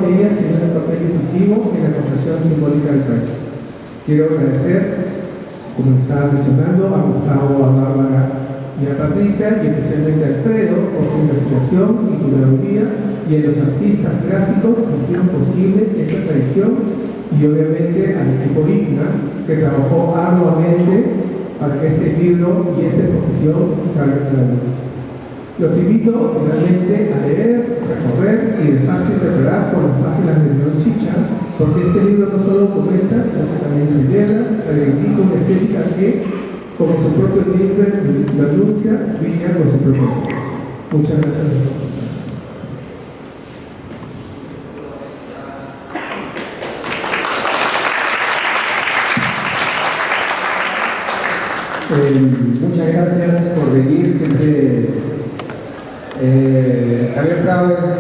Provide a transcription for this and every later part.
ellas tienen un papel decisivo en la construcción simbólica del país. Quiero agradecer, como estaba mencionando, a Gustavo, a Bárbara y a Patricia, y especialmente a Alfredo por su investigación y curaduría, y a los artistas gráficos que hicieron posible esa tradición, y obviamente al equipo IGNA, que trabajó arduamente para que este libro y esta exposición salgan a la luz. Los invito finalmente a leer, recorrer y dejarse interpretar por las páginas de León Chicha, porque este libro no solo documenta, sino que también señala, reivindica una estética que, como su propio libro lo anuncia, brilla con su propósito. Muchas gracias a todos. Muchas gracias por venir. Siempre Javier Prado es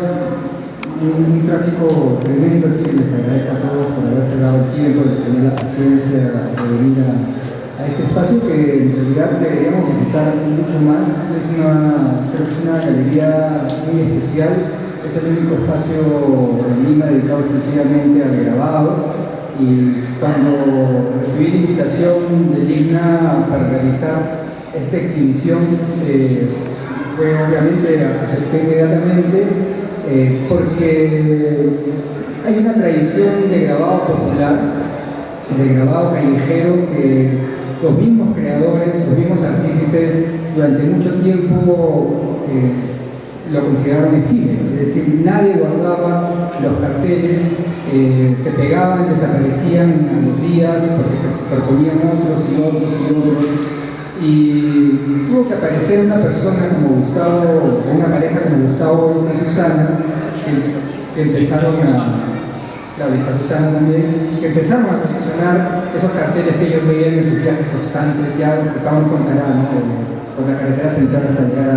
un tráfico tremendo, así que les agradezco a todos por haberse dado el tiempo, de tener la paciencia de venir a este espacio que en realidad deberíamos visitar mucho más. Creo que es una galería muy especial, es el único espacio en Lima dedicado exclusivamente al grabado. Y cuando recibí la invitación de IGNA para realizar esta exhibición, fue obviamente acepté inmediatamente, porque hay una tradición de grabado popular, de grabado callejero, que los mismos creadores, los mismos artífices durante mucho tiempo lo consideraron efímero, es decir, nadie guardaba los carteles, se pegaban, desaparecían a los días porque se superponían otros y otros y otros, y tuvo que aparecer una persona como Gustavo, o una pareja como Gustavo y Susana, que empezaron claro, está Susana también, que empezaron a funcionar esos carteles que ellos veían en sus viajes constantes, ya estaban con Tarán, por la carretera central hasta llegar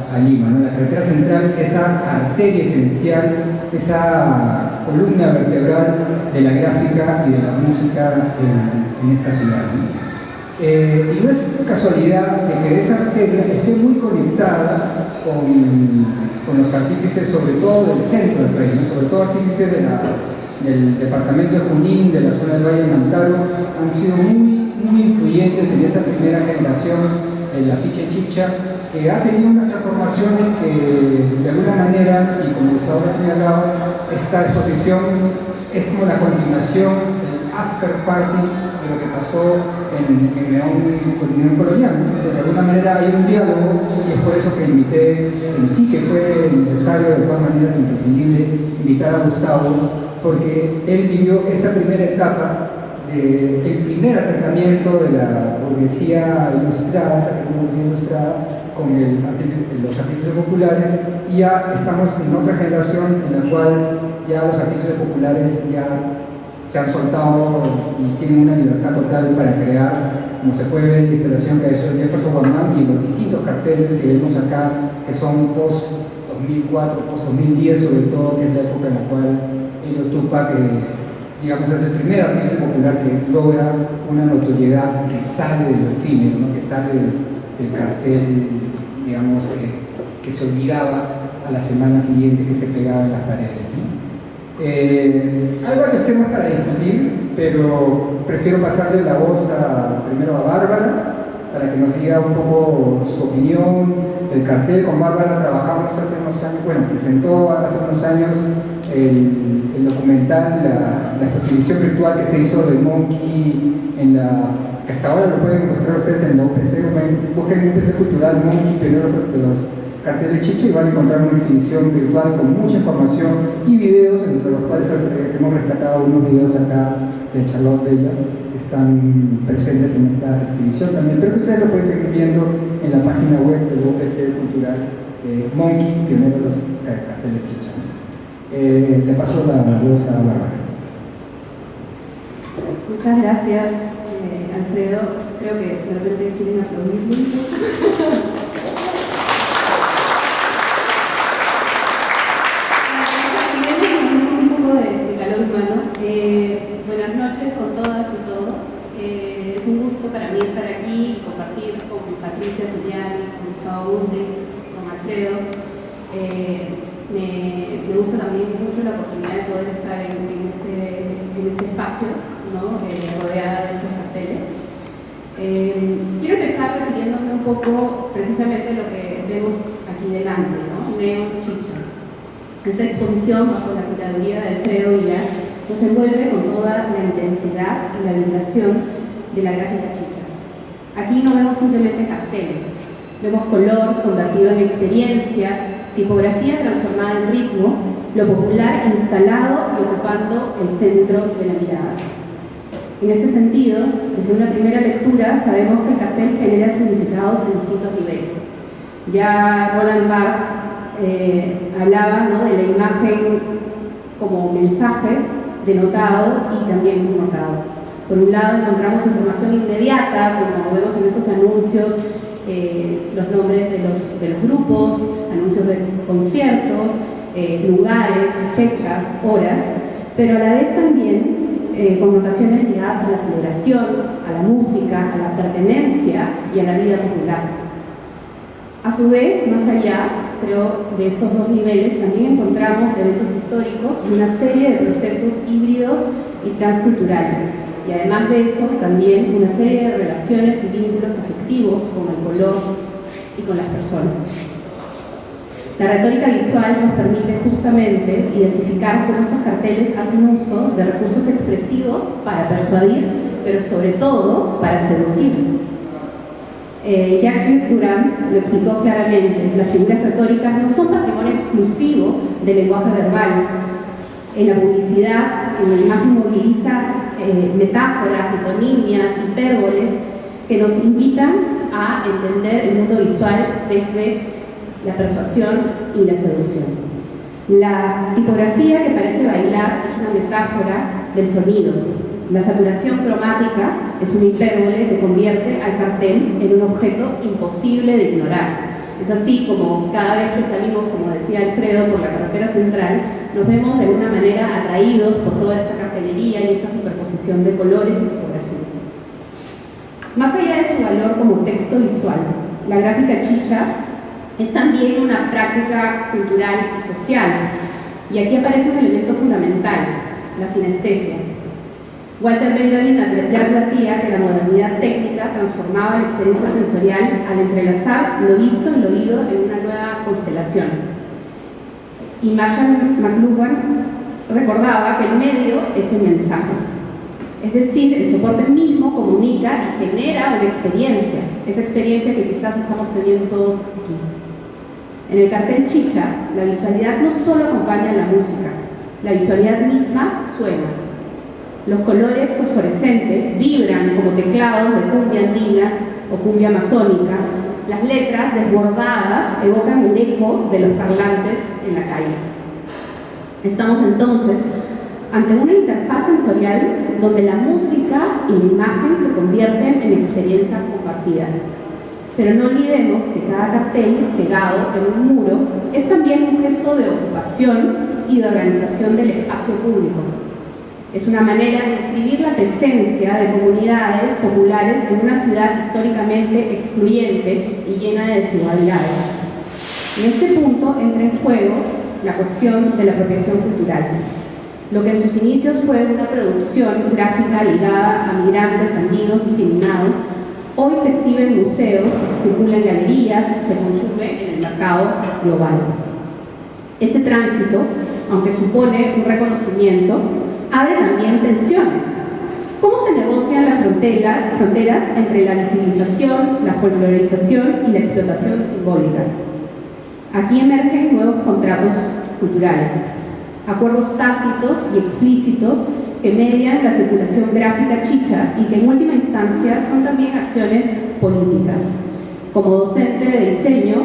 a Lima, ¿no? La carretera central, esa arteria esencial, esa columna vertebral de la gráfica y de la música en esta ciudad, ¿no? Y no es casualidad de que esa arteria esté muy conectada con los artífices, sobre todo del centro del país, ¿no? Sobre todo artífices del departamento de Junín, de la zona del Valle de Mantaro, han sido muy influyentes en esa primera generación, en la ficha chicha, que ha tenido unas transformaciones que de alguna manera, y como Gustavo señalaba, esta exposición es como la continuación, el after party de lo que pasó en León Colonial, ¿no? Entonces, de alguna manera hay un diálogo, y es por eso que sentí que fue necesario, de todas maneras imprescindible, invitar a Gustavo, porque él vivió esa primera etapa, el primer acercamiento de la burguesía ilustrada, esa burguesía ilustrada, con los artífices populares, y ya estamos en otra generación en la cual ya los artífices populares ya se han soltado y tienen una libertad total para crear, como se puede ver en la instalación que ha hecho Jefferson Guamán y los distintos carteles que vemos acá, que son post-2004, post-2010 sobre todo, que es la época en la cual Elio Tupac, digamos, es el primer artista popular que logra una notoriedad que sale del efímero, ¿no? Que sale del cartel, digamos, que se olvidaba a la semana siguiente, que se pegaba en las paredes, ¿no? Hay varios temas para discutir, pero prefiero pasarle la voz primero a Bárbara, para que nos diga un poco su opinión del cartel. Con Bárbara trabajamos hace unos años, bueno, presentó hace unos años el documental, la exposición virtual que se hizo de Monkey, que hasta ahora lo pueden encontrar ustedes en la UPC, busquen UPC Cultural Monkey, pioneros de los carteles chicha, y van a encontrar una exhibición virtual con mucha información y videos, entre los cuales hemos rescatado unos videos acá de Charlotte Bella, que están presentes en esta exhibición también, pero que ustedes lo pueden seguir viendo en la página web del UPC Cultural Monkey, pionero de los carteles chicha. Le paso la voz a Bárbara. Muchas gracias, Alfredo. Creo que de repente quieren aplaudirme. Un poco de calor humano. Buenas noches con todas y todos. Es un gusto para mí estar aquí y compartir con Patricia Siriani, con Gustavo Bundes, con Alfredo. Me gusta también mucho la oportunidad de poder poco precisamente lo que vemos aquí delante, ¿no? Neon Chicha. Esta exposición, bajo la curaduría de Alfredo Villar, nos envuelve con toda la intensidad y la vibración de la gráfica chicha. Aquí no vemos simplemente carteles, vemos color convertido en experiencia, tipografía transformada en ritmo, lo popular instalado y ocupando el centro de la mirada. En este sentido, desde una primera lectura sabemos que el cartel genera significados en distintos niveles. Ya Roland Barthes hablaba, ¿no?, de la imagen como mensaje denotado y también connotado. Por un lado encontramos información inmediata, como vemos en estos anuncios, los nombres de los grupos, anuncios de conciertos, lugares, fechas, horas, pero a la vez también connotaciones ligadas a la celebración, a la música, a la pertenencia y a la vida popular. A su vez, más allá, creo, de estos dos niveles, también encontramos eventos históricos y una serie de procesos híbridos y transculturales. Y además de eso, también una serie de relaciones y vínculos afectivos con el color y con las personas. La retórica visual nos permite justamente identificar cómo estos carteles hacen uso de recursos expresivos para persuadir, pero sobre todo para seducir. Jacques Durand lo explicó claramente: las figuras retóricas no son patrimonio exclusivo del lenguaje verbal. En la publicidad, en la imagen moviliza metáforas, metonimias, hipérboles que nos invitan a entender el mundo visual desde la persuasión y la seducción. La tipografía que parece bailar es una metáfora del sonido. La saturación cromática es un hipérbole que convierte al cartel en un objeto imposible de ignorar. Es así como cada vez que salimos, como decía Alfredo, por la carretera central, nos vemos de alguna manera atraídos por toda esta cartelería y esta superposición de colores y tipografías. Más allá de su valor como texto visual, la gráfica chicha es también una práctica cultural y social. Y aquí aparece un elemento fundamental: la sinestesia. Walter Benjamin ya advertía que la modernidad técnica transformaba la experiencia sensorial al entrelazar lo visto y lo oído en una nueva constelación. Y Marshall McLuhan recordaba que el medio es el mensaje. Es decir, el soporte mismo comunica y genera una experiencia, esa experiencia que quizás estamos teniendo todos aquí. En el cartel chicha, la visualidad no solo acompaña la música, la visualidad misma suena. Los colores fosforescentes vibran como teclados de cumbia andina o cumbia amazónica. Las letras desbordadas evocan el eco de los parlantes en la calle. Estamos entonces ante una interfaz sensorial donde la música y la imagen se convierten en experiencia compartida. Pero no olvidemos que cada cartel pegado en un muro es también un gesto de ocupación y de organización del espacio público. Es una manera de describir la presencia de comunidades populares en una ciudad históricamente excluyente y llena de desigualdades. En este punto entra en juego la cuestión de la apropiación cultural. Lo que en sus inicios fue una producción gráfica ligada a migrantes andinos discriminados, hoy se exhibe en museos, circula en galerías, se consume en el mercado global. Ese tránsito, aunque supone un reconocimiento, abre también tensiones. ¿Cómo se negocian las fronteras entre la visibilización, la folclorización y la explotación simbólica? Aquí emergen nuevos contratos culturales, acuerdos tácitos y explícitos que median la circulación gráfica chicha y que en última instancia son también acciones políticas. Como docente de diseño,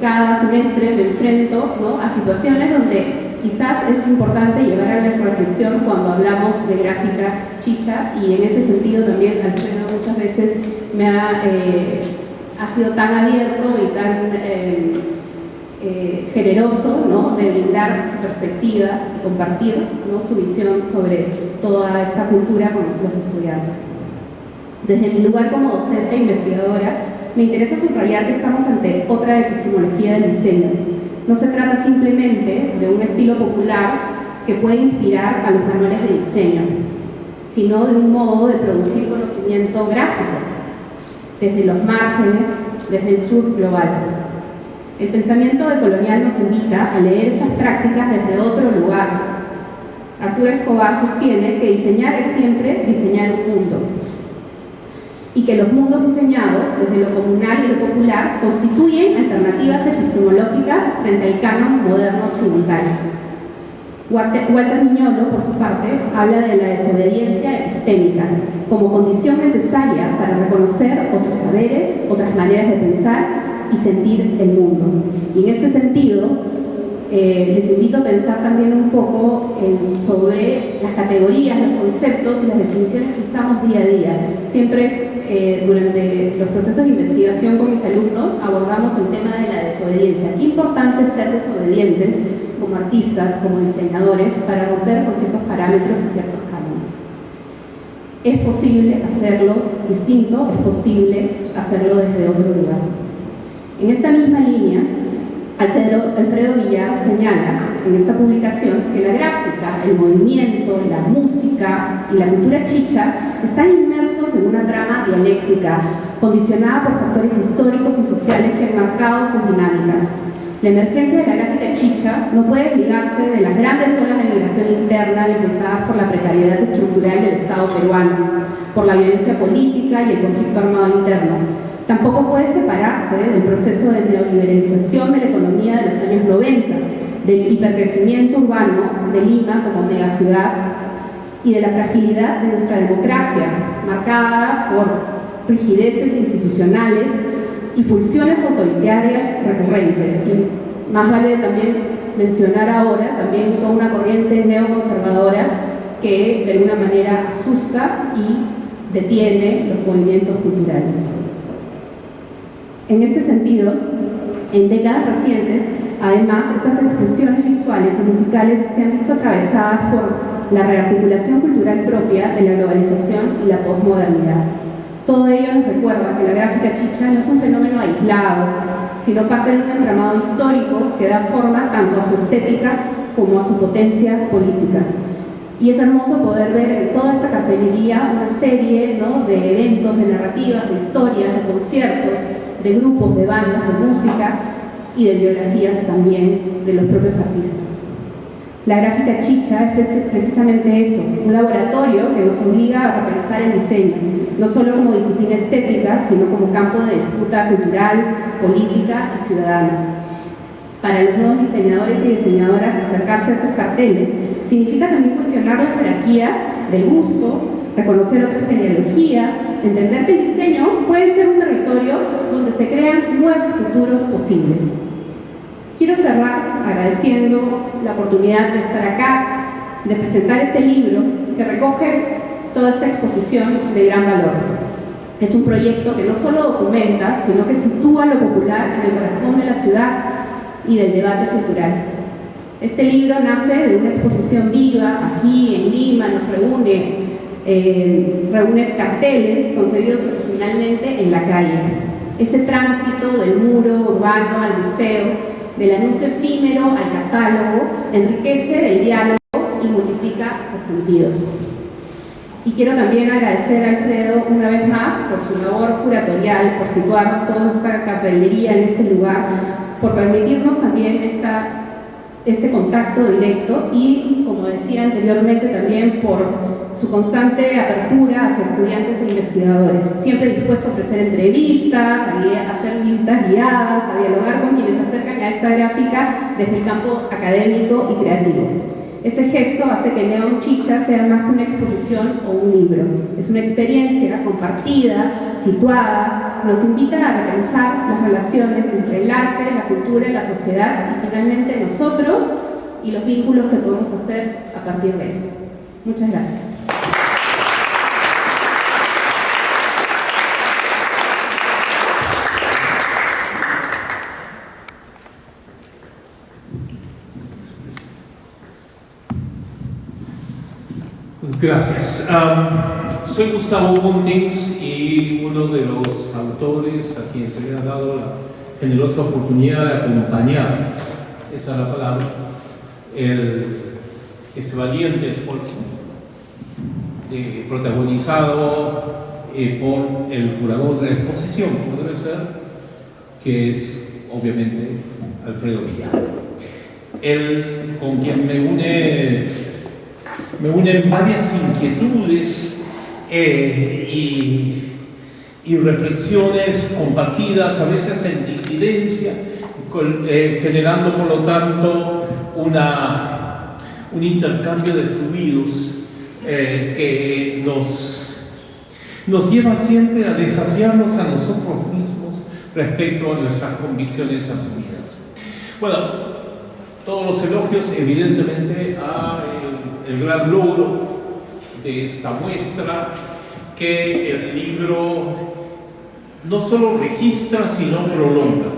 cada semestre me enfrento, ¿no?, a situaciones donde quizás es importante llevar a la reflexión cuando hablamos de gráfica chicha, y en ese sentido también Alfredo muchas veces me ha sido tan abierto y tan generoso, ¿no?, de brindar su perspectiva y compartir, ¿no?, su visión sobre toda esta cultura con los estudiantes. Desde mi lugar como docente e investigadora, me interesa subrayar que estamos ante otra epistemología del diseño. No se trata simplemente de un estilo popular que puede inspirar a los manuales de diseño, sino de un modo de producir conocimiento gráfico, desde los márgenes, desde el sur global. El pensamiento decolonial nos invita a leer esas prácticas desde otro lugar. Arturo Escobar sostiene que diseñar es siempre diseñar un mundo y que los mundos diseñados desde lo comunal y lo popular constituyen alternativas epistemológicas frente al canon moderno occidental. Walter Miñolo, por su parte, habla de la desobediencia epistémica como condición necesaria para reconocer otros saberes, otras maneras de pensar y sentir el mundo. Y en este sentido, les invito a pensar también un poco sobre las categorías, los conceptos y las definiciones que usamos día a día. Siempre durante los procesos de investigación con mis alumnos abordamos el tema de la desobediencia. Qué importante es ser desobedientes como artistas, como diseñadores, para romper con ciertos parámetros y ciertos cánones. Es posible hacerlo distinto, es posible hacerlo desde otro lugar. En esta misma línea, Alfredo Villar señala en esta publicación que la gráfica, el movimiento, la música y la cultura chicha están inmersos en una trama dialéctica condicionada por factores históricos y sociales que han marcado sus dinámicas. La emergencia de la gráfica chicha no puede desligarse de las grandes olas de migración interna impulsadas por la precariedad estructural del Estado peruano, por la violencia política y el conflicto armado interno. Tampoco puede separarse del proceso de neoliberalización de la economía de los años 90, del hipercrecimiento urbano de Lima como megaciudad y de la fragilidad de nuestra democracia, marcada por rigideces institucionales y pulsiones autoritarias recurrentes. Y más vale también mencionar ahora también toda una corriente neoconservadora que de alguna manera asusta y detiene los movimientos culturales. En este sentido, en décadas recientes, además, estas expresiones visuales y musicales se han visto atravesadas por la rearticulación cultural propia de la globalización y la posmodernidad. Todo ello nos recuerda que la gráfica chicha no es un fenómeno aislado, sino parte de un entramado histórico que da forma tanto a su estética como a su potencia política. Y es hermoso poder ver en toda esta cartelería una serie, ¿no?, de eventos, de narrativas, de historias, de conciertos, de grupos, de bandas, de música y de biografías también de los propios artistas. La gráfica chicha es precisamente eso, un laboratorio que nos obliga a repensar el diseño, no solo como disciplina estética, sino como campo de disputa cultural, política y ciudadana. Para los nuevos diseñadores y diseñadoras, acercarse a estos carteles significa también cuestionar las jerarquías del gusto, reconocer otras genealogías, entender que el diseño puede ser un territorio donde se crean nuevos futuros posibles. Quiero cerrar agradeciendo la oportunidad de estar acá, de presentar este libro que recoge toda esta exposición de gran valor. Es un proyecto que no solo documenta, sino que sitúa lo popular en el corazón de la ciudad y del debate cultural. Este libro nace de una exposición viva aquí en Lima, nos reúne carteles concebidos originalmente en la calle. Ese tránsito del muro urbano al museo, del anuncio efímero al catálogo, enriquece el diálogo y multiplica los sentidos. Y quiero también agradecer a Alfredo una vez más por su labor curatorial, por situar toda esta cartelería en este lugar, por permitirnos también este contacto directo y, como decía anteriormente, también por su constante apertura hacia estudiantes e investigadores, siempre dispuesto a ofrecer entrevistas, a hacer visitas guiadas, a dialogar con quienes se acercan a esta gráfica desde el campo académico y creativo. Ese gesto hace que Neon Chicha sea más que una exposición o un libro. Es una experiencia compartida, situada, nos invita a repensar las relaciones entre el arte, la cultura y la sociedad y finalmente nosotros y los vínculos que podemos hacer a partir de esto. Muchas gracias. Gracias. Soy Gustavo Buntings y uno de los autores a quien se le ha dado la generosa oportunidad de acompañar, esa es la palabra, este valiente esfuerzo protagonizado por el curador de la exposición, como debe ser, que es obviamente Alfredo Villar. Él, con quien me unen varias inquietudes y reflexiones compartidas, a veces en disidencia, generando por lo tanto un intercambio de fluidos que nos lleva siempre a desafiarnos a nosotros mismos respecto a nuestras convicciones asumidas. Bueno, todos los elogios evidentemente a el gran logro de esta muestra, que el libro no solo registra sino prolonga.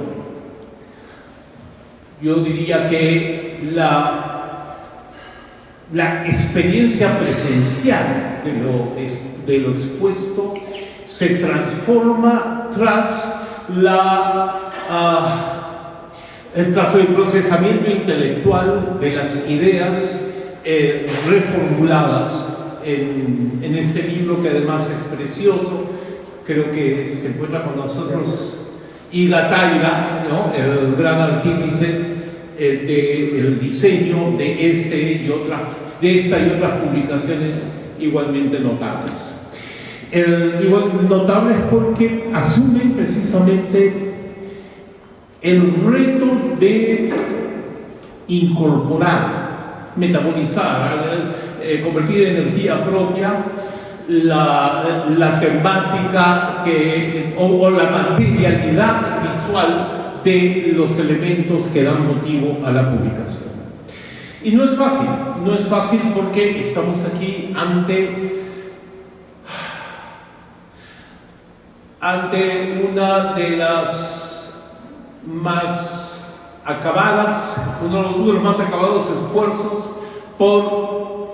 Yo diría que la experiencia presencial de lo expuesto se transforma tras el procesamiento intelectual de las ideas reformuladas en este libro, que además es precioso. Creo que se encuentra con nosotros Iga Taira, ¿no?, el gran artífice del diseño de esta y otras publicaciones igualmente notables. Igual notables porque asumen precisamente el reto de incorporar, metabolizar, convertir en energía propia la temática o la materialidad visual de los elementos que dan motivo a la publicación. Y no es fácil porque estamos aquí ante una de las más acabadas, uno de los más acabados esfuerzos por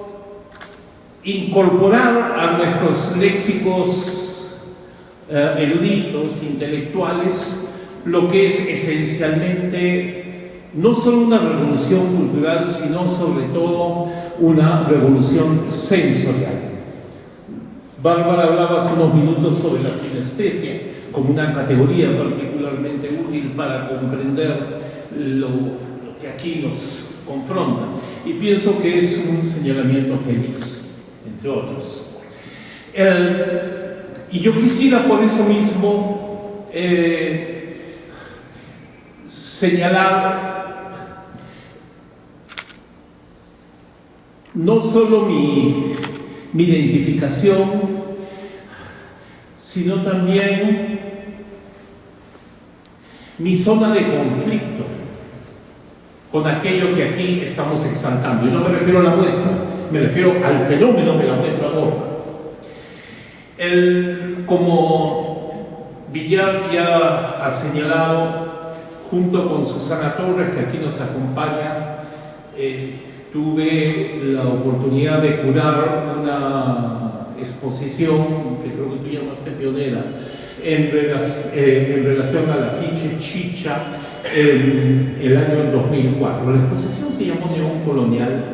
incorporar a nuestros léxicos eruditos, intelectuales, lo que es esencialmente no solo una revolución cultural, sino sobre todo una revolución sensorial. Bárbara hablaba hace unos minutos sobre la sinestesia como una categoría particularmente útil para comprender lo que aquí nos confronta, y pienso que es un señalamiento feliz, entre otros. Y yo quisiera por eso mismo señalar no solo mi identificación, sino también mi zona de conflicto con aquello que aquí estamos exaltando. Y no me refiero a la muestra, me refiero al fenómeno que la muestra aborda. Como Villar ya ha señalado, junto con Susana Torres, que aquí nos acompaña, tuve la oportunidad de curar una exposición que creo que tú llamaste pionera en relación al afiche Chicha en el año 2004. La exposición se llamó Neón Colonial,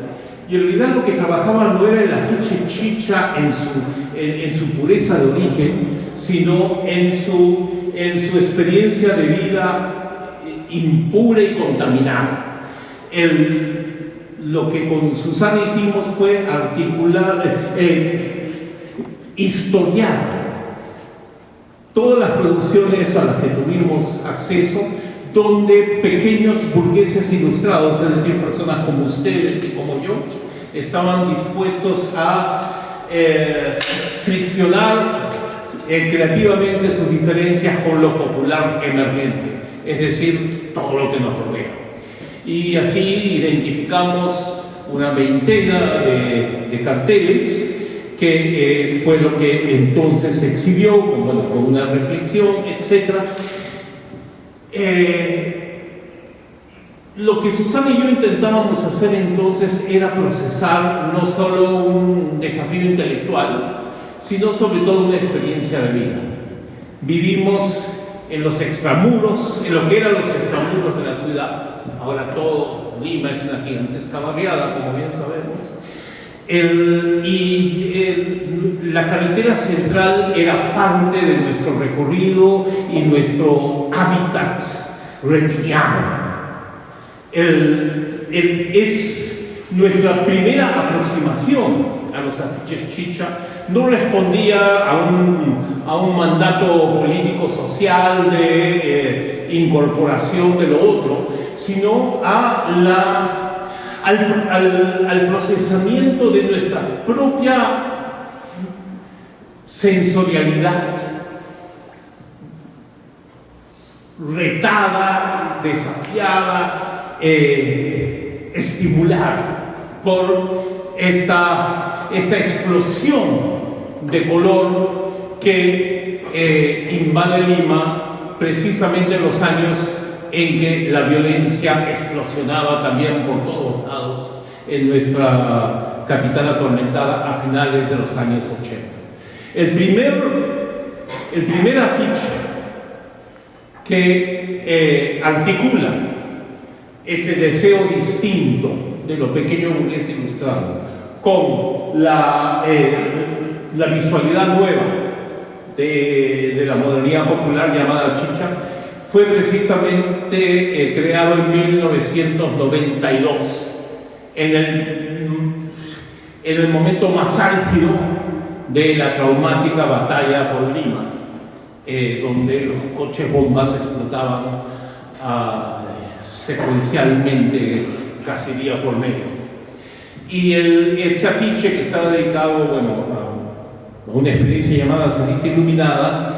y en realidad lo que trabajaba no era el afiche Chicha en su pureza de origen, sino en su experiencia de vida impura y contaminada. Lo que con Susana hicimos fue articular, historiar todas las producciones a las que tuvimos acceso, donde pequeños burgueses ilustrados, es decir, personas como ustedes y como yo, estaban dispuestos a friccionar creativamente sus diferencias con lo popular emergente, es decir, todo lo que nos rodea. Y así identificamos una veintena de carteles, que fue lo que entonces se exhibió, con una reflexión, etc. Lo que Susana y yo intentábamos hacer entonces era procesar no solo un desafío intelectual, sino sobre todo una experiencia de vida. Vivimos en los extramuros, en lo que eran los extramuros de la ciudad. Ahora todo Lima es una gigantesca barriada, como bien sabemos. La carretera central era parte de nuestro recorrido y nuestro hábitat retiniano. Es nuestra primera aproximación a los afiches chicha. No respondía a un mandato político social de incorporación de lo otro, sino al procesamiento de nuestra propia sensorialidad retada, desafiada, estimulada por esta explosión de color que invade Lima precisamente en los años en que la violencia explosionaba también por todos lados en nuestra capital atormentada a finales de los años 80. El primer afiche que articula ese deseo distinto de lo pequeño burgués ilustrado con la visualidad nueva de la modernidad popular llamada chicha fue precisamente creado en 1992 en el momento más álgido de la traumática batalla por Lima, donde los coches bombas explotaban secuencialmente casi día por medio. Y ese afiche que estaba dedicado a una experiencia llamada Sarita Iluminada,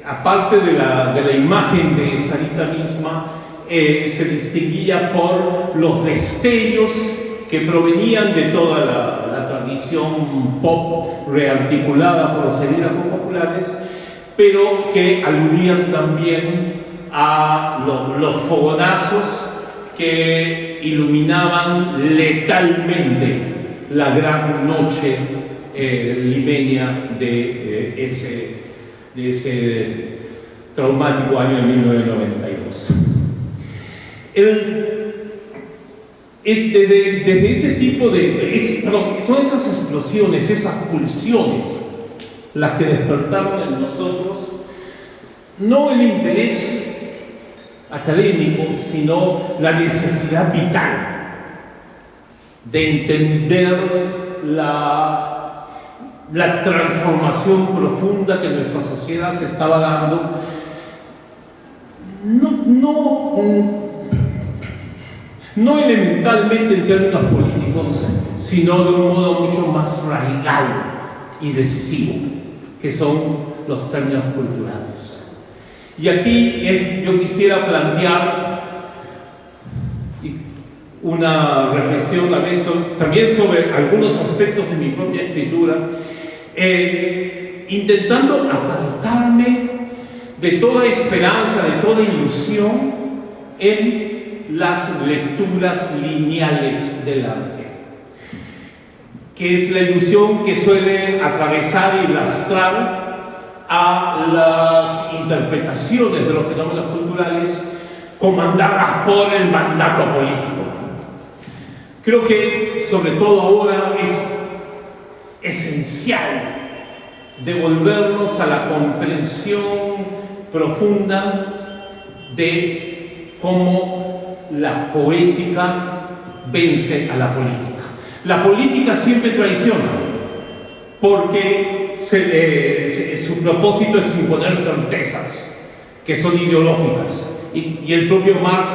aparte de la imagen de Sarita misma, se distinguía por los destellos que provenían de toda la tradición pop rearticulada por los serígrafos populares, pero que aludían también a los fogonazos que iluminaban letalmente la gran noche limeña de ese traumático año de 1992. Desde ese tipo son esas explosiones, esas pulsiones, las que despertaron en nosotros no el interés académico, sino la necesidad vital de entender la transformación profunda que nuestra sociedad se estaba dando, no elementalmente en términos políticos, sino de un modo mucho más radical y decisivo, que son los términos culturales. Y aquí yo quisiera plantear una reflexión también sobre algunos aspectos de mi propia escritura, intentando apartarme de toda esperanza, de toda ilusión en las lecturas lineales del arte, que es la ilusión que suele atravesar y lastrar a las interpretaciones de los fenómenos culturales comandadas por el mandato político. Creo que sobre todo ahora es esencial devolvernos a la comprensión profunda de cómo la poética vence a la política. La política siempre traiciona, porque su propósito es imponer certezas que son ideológicas. Y el propio Marx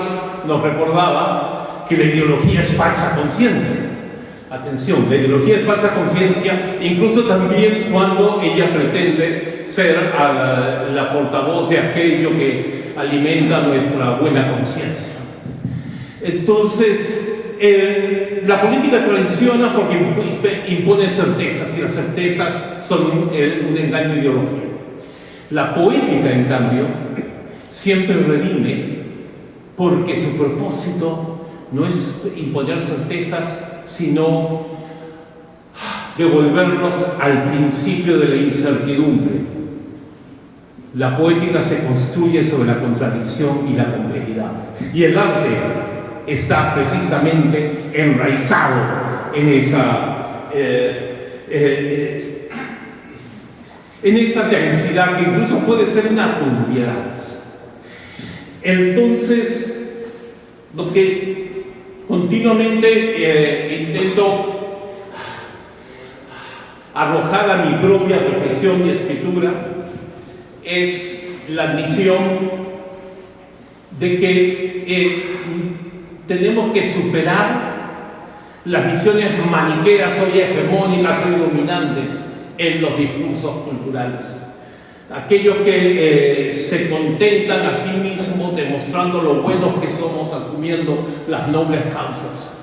nos recordaba que la ideología es falsa conciencia. Atención, la ideología es falsa conciencia, incluso también cuando ella pretende ser la portavoz de aquello que alimenta nuestra buena conciencia. Entonces, la política traiciona porque impone certezas, y las certezas son un engaño ideológico. La poética, en cambio, siempre redime, porque su propósito no es imponer certezas, sino devolvernos al principio de la incertidumbre. La poética se construye sobre la contradicción y la complejidad. Y el arte está precisamente enraizado en esa densidad que incluso puede ser una turbiedad. Entonces, lo que continuamente intento arrojar a mi propia reflexión y escritura es la admisión de que tenemos que superar las visiones maniqueas hoy hegemónicas, hoy dominantes en los discursos culturales. Aquellos que se contentan a sí mismos demostrando lo buenos que somos, asumiendo las nobles causas.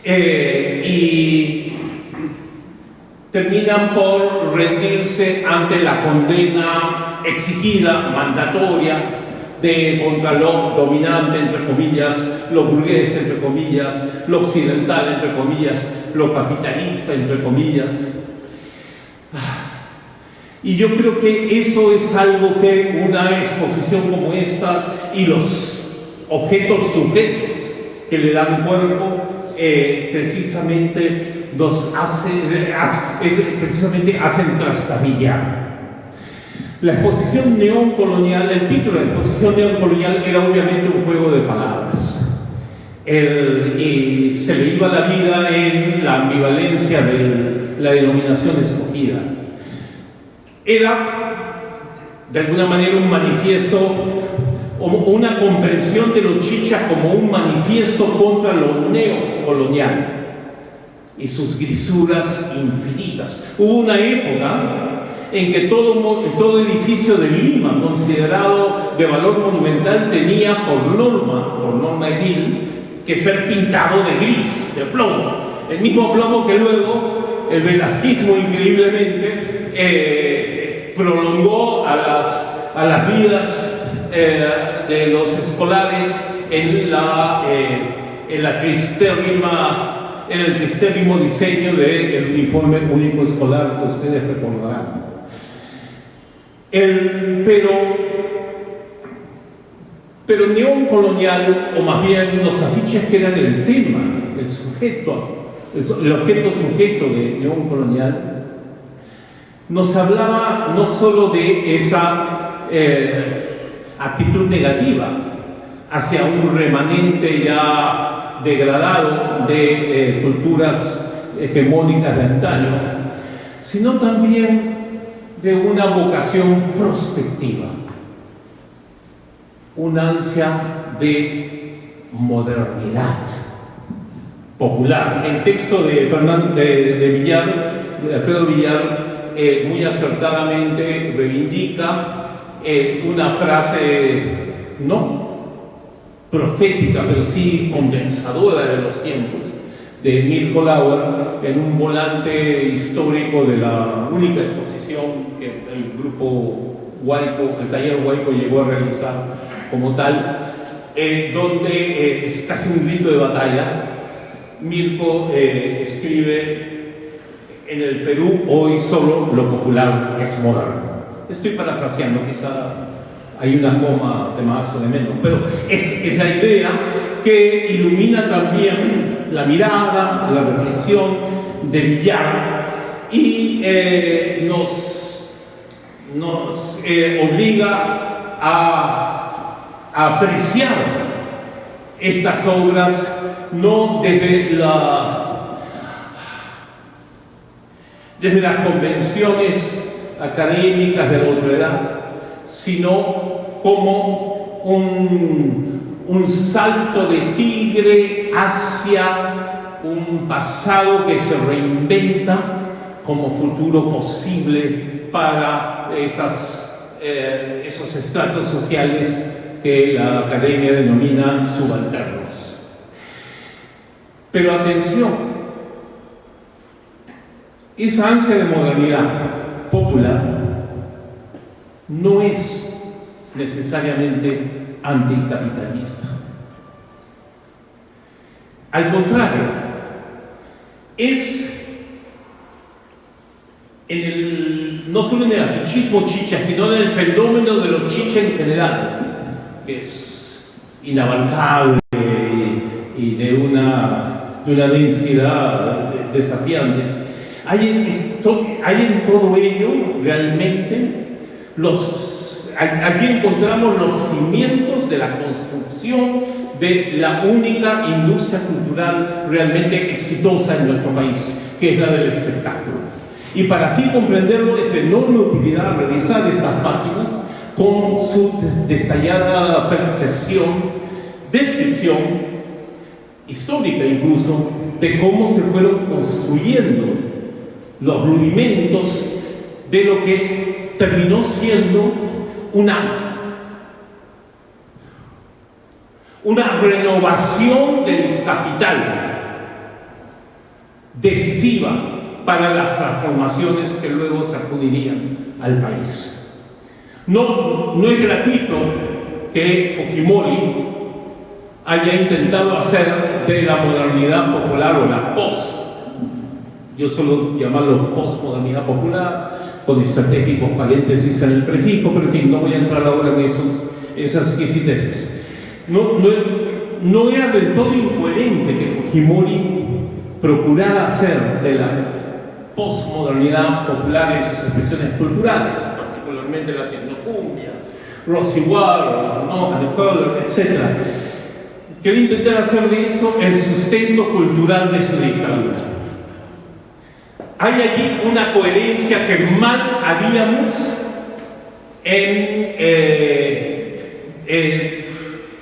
Y terminan por rendirse ante la condena exigida, mandatoria, contra lo dominante, entre comillas, lo burgués, entre comillas, lo occidental, entre comillas, lo capitalista, entre comillas. Y yo creo que eso es algo que una exposición como esta y los objetos sujetos que le dan cuerpo precisamente hacen trastabillar. La exposición neocolonial, el título de la exposición neocolonial era obviamente un juego de palabras. Y se le iba la vida en la ambivalencia de la denominación escogida. Era, de alguna manera, un manifiesto o una comprensión de los chichas como un manifiesto contra lo neocolonial y sus grisuras infinitas. Hubo una época en que todo edificio de Lima considerado de valor monumental tenía por norma edil, que ser pintado de gris, de plomo. El mismo plomo que luego el velasquismo increíblemente prolongó a las vidas de los escolares en el tristérrimo diseño del uniforme único escolar que ustedes recordarán. Pero neocolonial, o más bien los afiches que eran el tema, el objeto sujeto de neocolonial, nos hablaba no solo de esa actitud negativa hacia un remanente ya degradado de culturas hegemónicas de antaño, sino también de una vocación prospectiva, una ansia de modernidad popular. El texto de Alfredo Villar muy acertadamente reivindica una frase no profética, pero sí condensadora de los tiempos, de Mirko Lauer, en un volante histórico de la única exposición que el grupo Huayco, el taller Huayco, llegó a realizar como tal, donde es casi un grito de batalla. Mirko escribe: en el Perú hoy solo lo popular es moderno. Estoy parafraseando, quizá hay una coma de más o de menos, pero es la idea que ilumina también la mirada, la reflexión de Villar y nos obliga a apreciar estas obras no desde las convenciones académicas de la otredad, sino como un salto de tigre hacia un pasado que se reinventa como futuro posible para esos estratos sociales que la academia denomina subalternos. Pero atención, esa ansia de modernidad popular no es necesariamente anticapitalista. Al contrario, es no solo en el afichismo chicha, sino en el fenómeno de los chicha en general, que es inabarcable y de una densidad desafiante. Hay en todo ello realmente aquí encontramos los cimientos de la construcción de la única industria cultural realmente exitosa en nuestro país, que es la del espectáculo. Y para así comprenderlo es de enorme utilidad revisar estas páginas con su detallada descripción histórica incluso, de cómo se fueron construyendo los rudimentos de lo que terminó siendo una renovación del capital decisiva para las transformaciones que luego sacudirían al país. No es gratuito que Fujimori haya intentado hacer de la modernidad popular o la yo suelo llamarlo postmodernidad popular, con estratégicos paréntesis en el prefijo, pero en fin, no voy a entrar ahora en esas exquisiteces. No era del todo incoherente que Fujimori procurara hacer de la postmodernidad popular en sus expresiones culturales, particularmente la tecnocumbia, Rosy Ward, etc. Quería intentar hacer de eso el sustento cultural de su dictadura. Hay allí una coherencia que mal haríamos en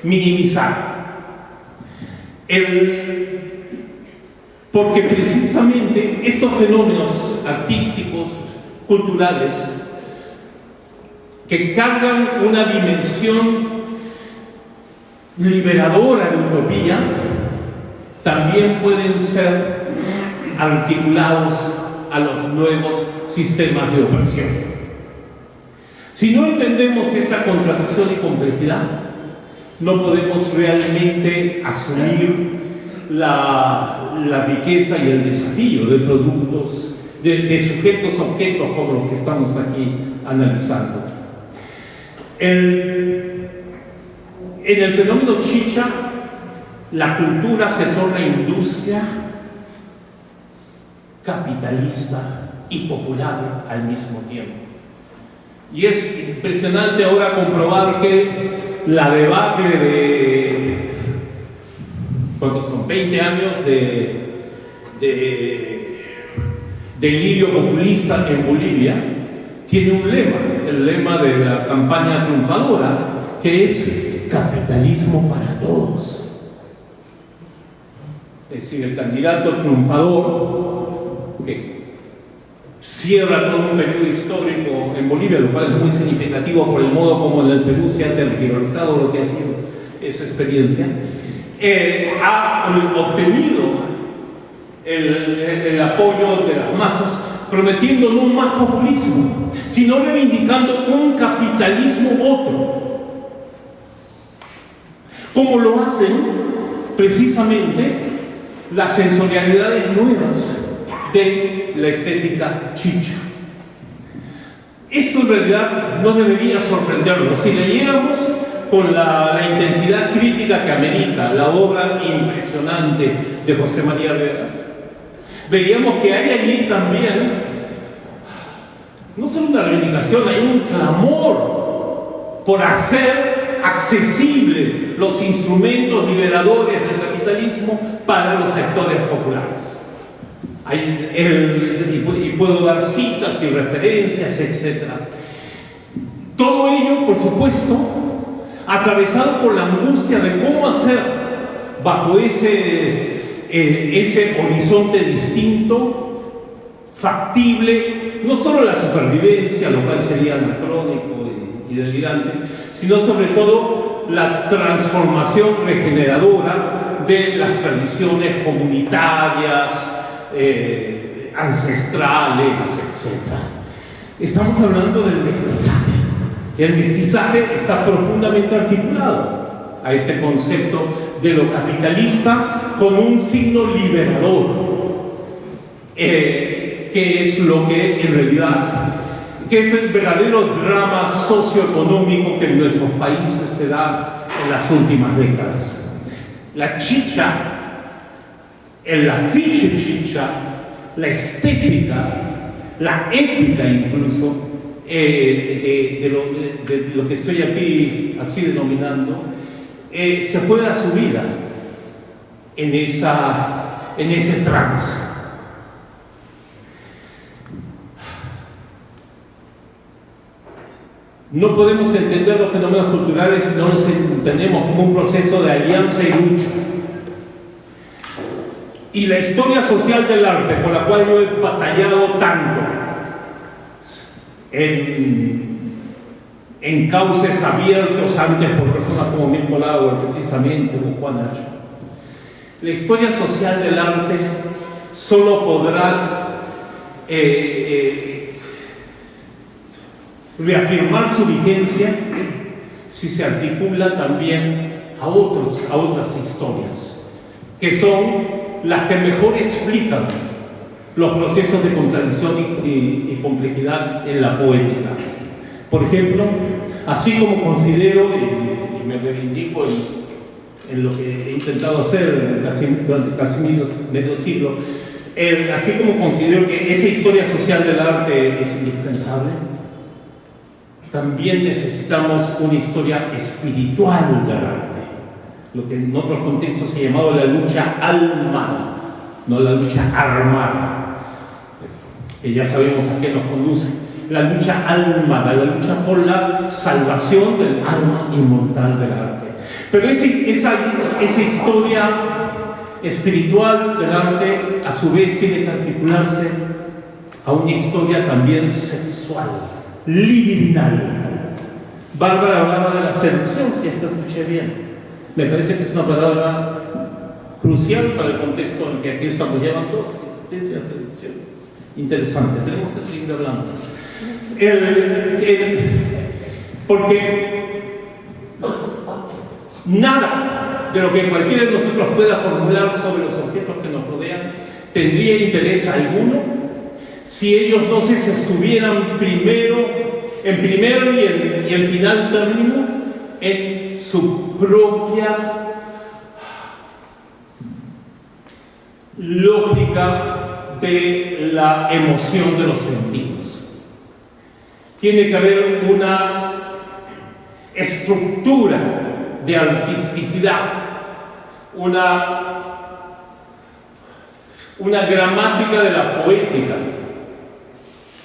minimizar. Porque precisamente estos fenómenos artísticos, culturales, que cargan una dimensión liberadora de utopía, también pueden ser articulados a los nuevos sistemas de opresión. Si no entendemos esa contradicción y complejidad, no podemos realmente asumir la riqueza y el desafío de productos, de sujetos, objetos como los que estamos aquí analizando. En el fenómeno chicha, la cultura se torna industria capitalista y popular al mismo tiempo. Y es impresionante ahora comprobar que la debacle de ¿cuántos son? 20 años de delirio populista en Bolivia tiene un lema, el lema de la campaña triunfadora, que es capitalismo para todos. Es decir, el candidato triunfador que cierra todo un periodo histórico en Bolivia, lo cual es muy significativo por el modo como en el Perú se ha tergiversado lo que ha sido esa experiencia, ha obtenido el apoyo de las masas, prometiendo no más populismo, sino reivindicando un capitalismo otro. Como lo hacen precisamente las sensorialidades nuevas de la estética chicha. Esto en realidad no debería sorprendernos. Si leyéramos con la intensidad crítica que amerita la obra impresionante de José María Vegas, veríamos que hay allí también no solo una reivindicación, hay un clamor por hacer accesible los instrumentos liberadores del capitalismo para los sectores populares. Y puedo dar citas y referencias, etc. Todo ello, por supuesto, atravesado por la angustia de cómo hacer bajo ese horizonte distinto, factible, no solo la supervivencia, lo cual sería anacrónico y delirante, sino sobre todo la transformación regeneradora de las tradiciones comunitarias, ancestrales, etc. Estamos hablando del mestizaje. El mestizaje está profundamente articulado a este concepto de lo capitalista con un signo liberador, que es lo que en realidad, que es el verdadero drama socioeconómico que en nuestros países se da en las últimas décadas. La chicha el afiche chicha, la estética, la ética incluso, de lo que estoy aquí así denominando, se juega su vida en ese trance. No podemos entender los fenómenos culturales si no los entendemos como un proceso de alianza y lucha. Y la historia social del arte, por la cual yo he batallado tanto en cauces abiertos antes por personas como Mirko Lauer, precisamente, o Juan H. La historia social del arte solo podrá reafirmar su vigencia si se articula también a otras historias, que son las que mejor explican los procesos de contradicción y complejidad en la poética. Por ejemplo, así como considero, y me reivindico en lo que he intentado hacer durante casi medio siglo, así como considero que esa historia social del arte es indispensable, también necesitamos una historia espiritual del arte, lo que en otros contextos se ha llamado la lucha almada, no la lucha armada, que ya sabemos a qué nos conduce. La lucha almada, la lucha por la salvación del alma inmortal del arte. Pero esa historia espiritual del arte, a su vez, tiene que articularse a una historia también sexual, libidinal. Bárbara hablaba de la seducción, si es que escuché bien. Me parece que es una palabra crucial para el contexto en el que aquí estamos llevando, sinestesia, seducción. Interesante, tenemos que seguir hablando. Porque nada de lo que cualquiera de nosotros pueda formular sobre los objetos que nos rodean tendría interés alguno si ellos no se sostuvieran en primero y en final término en su propia lógica de la emoción de los sentidos. Tiene que haber una estructura de artisticidad, una gramática de la poética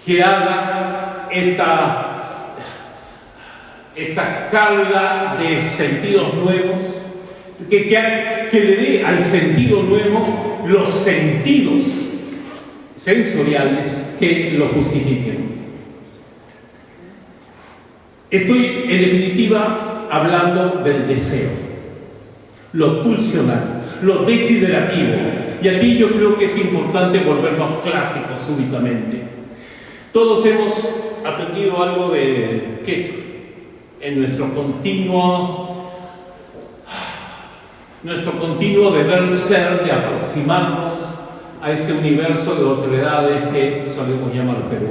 que haga esta carga de sentidos nuevos, que le dé al sentido nuevo los sentidos sensoriales que lo justifiquen. Estoy, en definitiva, hablando del deseo, lo pulsional, lo desiderativo. Y aquí yo creo que es importante volvernos clásicos súbitamente. Todos hemos aprendido algo de quechua en nuestro continuo deber ser de aproximarnos a este universo de otredades que solemos llamar Perú.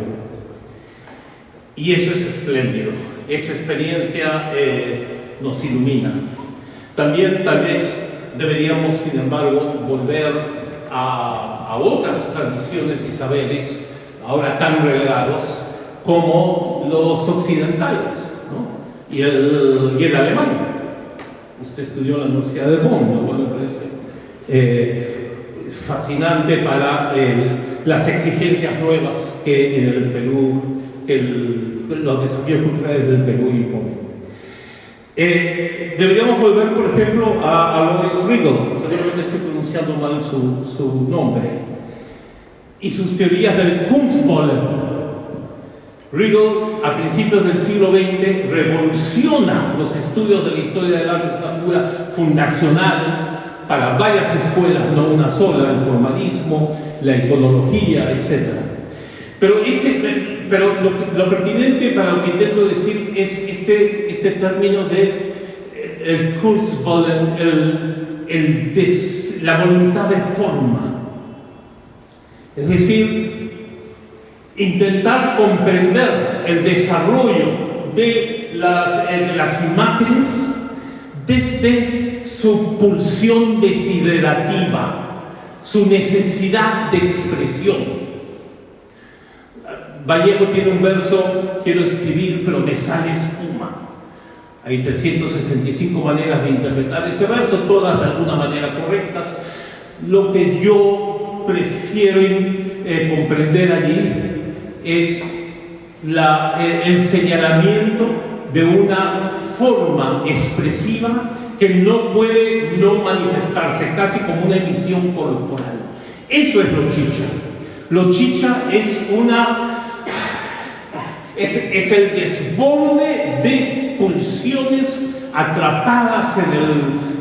Y eso es espléndido. Esa experiencia nos ilumina. También tal vez deberíamos, sin embargo, volver a otras tradiciones y saberes, ahora tan relegados, como los occidentales, ¿no? y el alemán. Usted estudió en la Universidad de Bonn, lo cual me parece fascinante para las exigencias nuevas que en el Perú, los desafíos culturales del Perú imponen. Deberíamos volver, por ejemplo, a Alois Riegel, seguramente estoy pronunciando mal su nombre, y sus teorías del Kunstwollen. Riegel, a principios del siglo XX, revoluciona los estudios de la historia del arte, una figura fundacional para varias escuelas, no una sola, el formalismo, la iconología, etc. Pero lo pertinente para lo que intento decir es este término de el Kunstwollen, la voluntad de forma. Es decir, intentar comprender el desarrollo de las imágenes desde su pulsión desiderativa, su necesidad de expresión. Vallejo tiene un verso: quiero escribir pero me sale espuma. Hay 365 maneras de interpretar ese verso, todas de alguna manera correctas. Lo que yo prefiero comprender allí es el señalamiento de una forma expresiva que no puede no manifestarse, casi como una emisión corporal. Eso es lo chicha. Lo chicha es el desborde de pulsiones atrapadas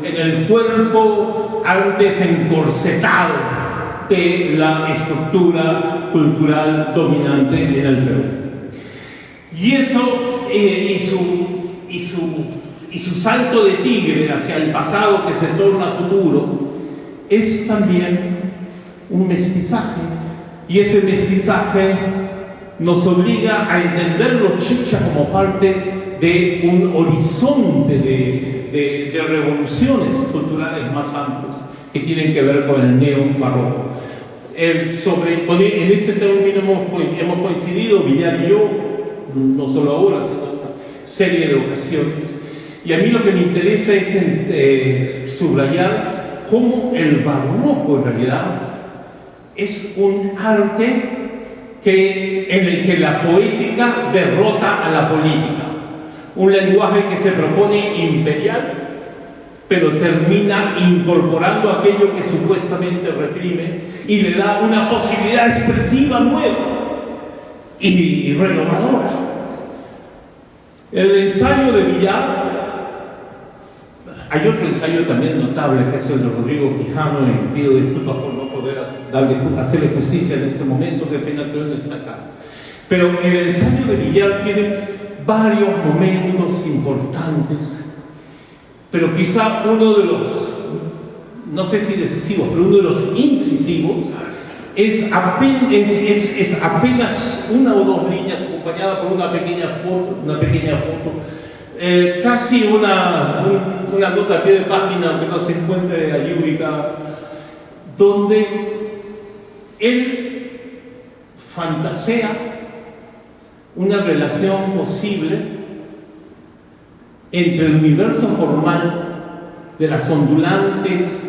en el cuerpo antes encorsetado de la estructura cultural dominante en el Perú. Y eso, y su salto de tigre hacia el pasado que se torna futuro, es también un mestizaje. Y ese mestizaje nos obliga a entender lo chicha como parte de un horizonte de revoluciones culturales más amplios que tienen que ver con el neobarroco. En ese término hemos coincidido, Villar y yo, no solo ahora, sino en una serie de ocasiones. Y a mí lo que me interesa es subrayar cómo el barroco en realidad es un arte en el que la poética derrota a la política. Un lenguaje que se propone imperial, pero termina incorporando aquello que supuestamente reprime y le da una posibilidad expresiva nueva y renovadora. El ensayo de Villar, hay otro ensayo también notable que es el de Rodrigo Quijano, y pido disculpas por no poder hacerle justicia en este momento, qué pena que hoy no está acá. Pero el ensayo de Villar tiene varios momentos importantes, pero quizá uno de los, no sé si decisivos, pero uno de los incisivos es apenas una o dos líneas acompañada por una pequeña foto, casi una nota a pie de página, aunque no se encuentre allí ubicada, donde él fantasea una relación posible entre el universo formal de las ondulantes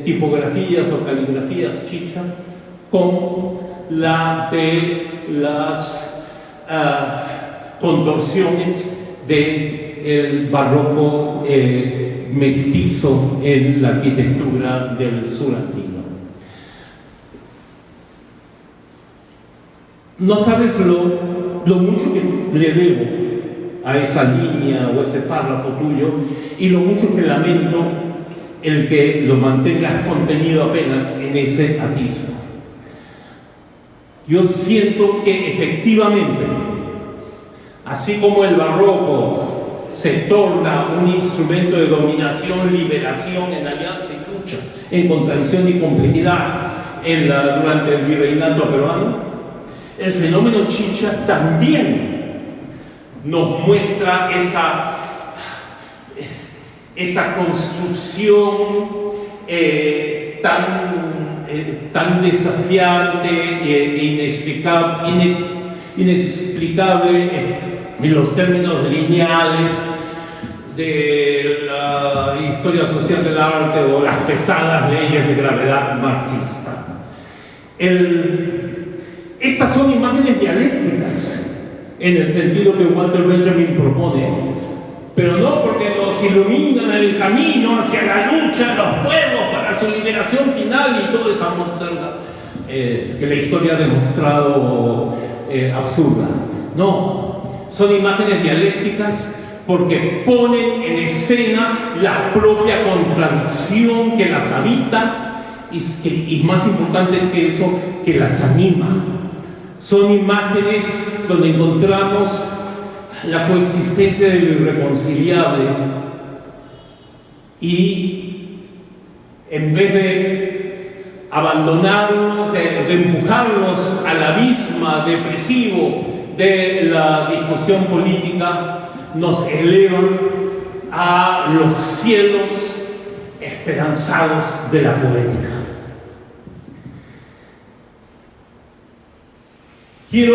tipografías o caligrafías chicha con la de las contorsiones del barroco mestizo en la arquitectura del sur andino. No sabes lo mucho que le debo a esa línea o ese párrafo tuyo, y lo mucho que lamento el que lo mantengas contenido apenas en ese atisbo. Yo siento que efectivamente, así como el barroco se torna un instrumento de dominación, liberación, en alianza y lucha, en contradicción y complejidad durante el virreinato peruano, el fenómeno chicha también nos muestra esa construcción tan desafiante e inexplicable en los términos lineales de la historia social del arte o las pesadas leyes de gravedad marxista. Estas son imágenes dialécticas en el sentido que Walter Benjamin propone, pero no porque nos iluminan el camino hacia la lucha de los pueblos para su liberación final y toda esa monserga que la historia ha demostrado absurda. No, son imágenes dialécticas porque ponen en escena la propia contradicción que las habita y más importante que eso, que las anima. Son imágenes donde encontramos la coexistencia de lo irreconciliable y en vez de abandonarnos, de empujarnos al abismo depresivo de la discusión política, nos elevan a los cielos esperanzados de la poética. Quiero,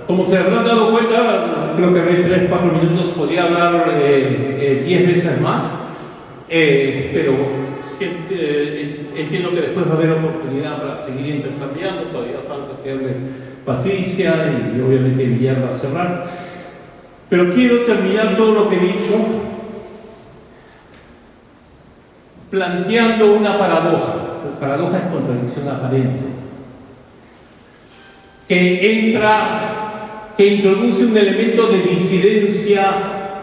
como se habrán dado cuenta, creo que en 3-4 minutos podría hablar 10 veces más, pero entiendo que después va a haber oportunidad para seguir intercambiando. Todavía falta que hable Patricia y obviamente Villar va a cerrar. Pero quiero terminar todo lo que he dicho planteando una paradoja. La paradoja es contradicción aparente, que introduce un elemento de disidencia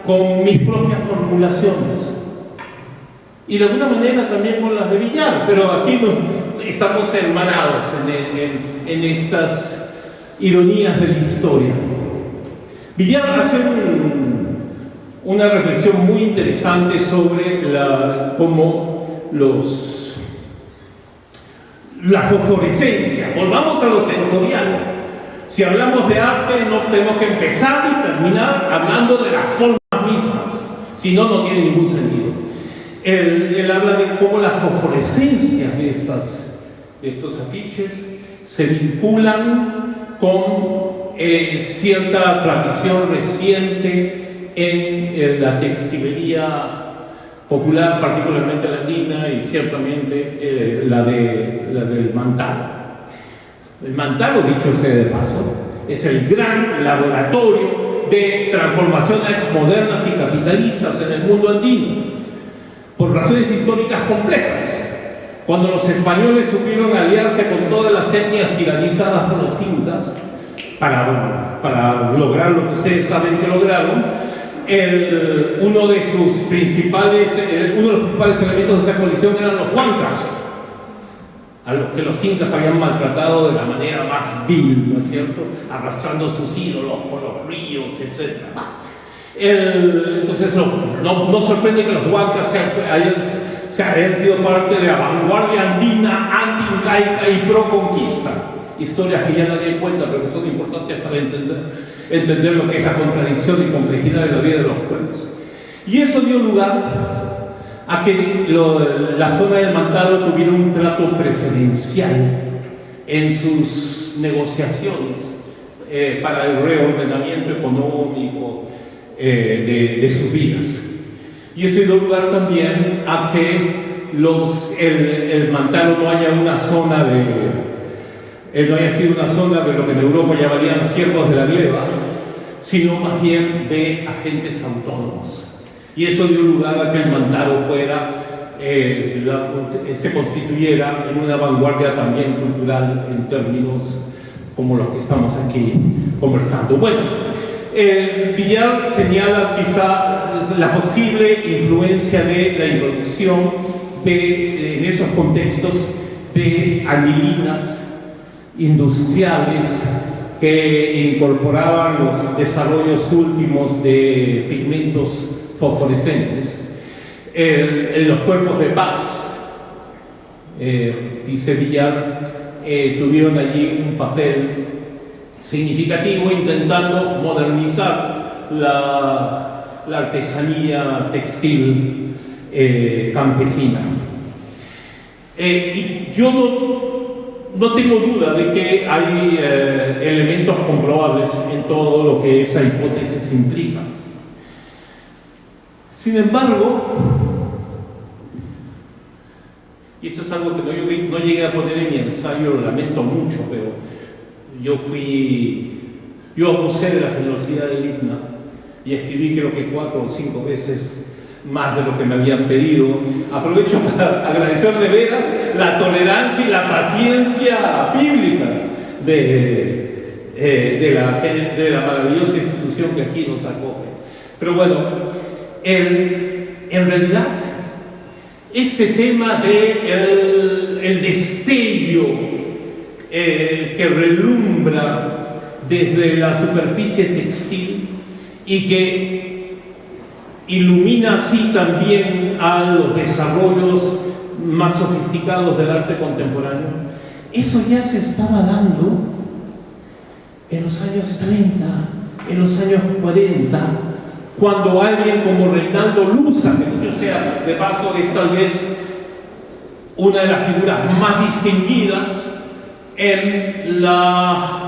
con mis propias formulaciones y de alguna manera también con las de Villar, pero aquí estamos hermanados en estas ironías de la historia. Villar hace una reflexión muy interesante sobre cómo la fosforescencia, volvamos a lo sensorial. Si hablamos de arte, no tenemos que empezar y terminar hablando de las formas mismas, si no, no tiene ningún sentido. Él habla de cómo las fosforescencias de estos afiches se vinculan con cierta tradición reciente en la textilería popular, particularmente latina, y ciertamente la del mantaro. El mantaro, dicho sea de paso, es el gran laboratorio de transformaciones modernas y capitalistas en el mundo andino, por razones históricas complejas. Cuando los españoles supieron aliarse con todas las etnias tiranizadas por los incas para lograr lo que ustedes saben que lograron, uno de los principales elementos de esa coalición eran los huancas, a los que los incas habían maltratado de la manera más vil, ¿no es cierto?, arrastrando sus ídolos por los ríos, etc. Entonces no sorprende que los huancas hayan sido parte de la vanguardia andina, anti-incaica y pro-conquista. Historias que ya nadie cuenta, pero que son importantes para entender lo que es la contradicción y complejidad de la vida de los pueblos. Y eso dio lugar a que la zona del Mantaro tuviera un trato preferencial en sus negociaciones para el reordenamiento económico de sus vidas. Y eso dio lugar también a que el Mantaro no haya sido una zona de lo que en Europa llamarían siervos de la gleba, sino más bien de agentes autónomos. Y eso dio lugar a que el Mantaro se constituyera en una vanguardia también cultural en términos como los que estamos aquí conversando. Bueno, Villar señala quizá la posible influencia de la introducción en esos contextos de anilinas industriales que incorporaban los desarrollos últimos de pigmentos fosforescentes en los cuerpos de paz. Dice Villar, tuvieron allí un papel significativo intentando modernizar la artesanía textil campesina. Y yo no tengo duda de que hay elementos comprobables en todo lo que esa hipótesis implica. Sin embargo, y esto es algo que no llegué a poner en mi ensayo, lo lamento mucho, pero yo abusé de la generosidad del ITNA y escribí creo que 4 o 5 veces más de lo que me habían pedido. Aprovecho para agradecer de veras la tolerancia y la paciencia bíblicas de la maravillosa institución que aquí nos acoge. Pero bueno, en realidad, este tema del destello que relumbra desde la superficie textil y que ilumina así también a los desarrollos más sofisticados del arte contemporáneo, eso ya se estaba dando en los años 30, en los años 40, cuando alguien como Reinaldo Luza, que dicho sea de paso es tal vez una de las figuras más distinguidas en la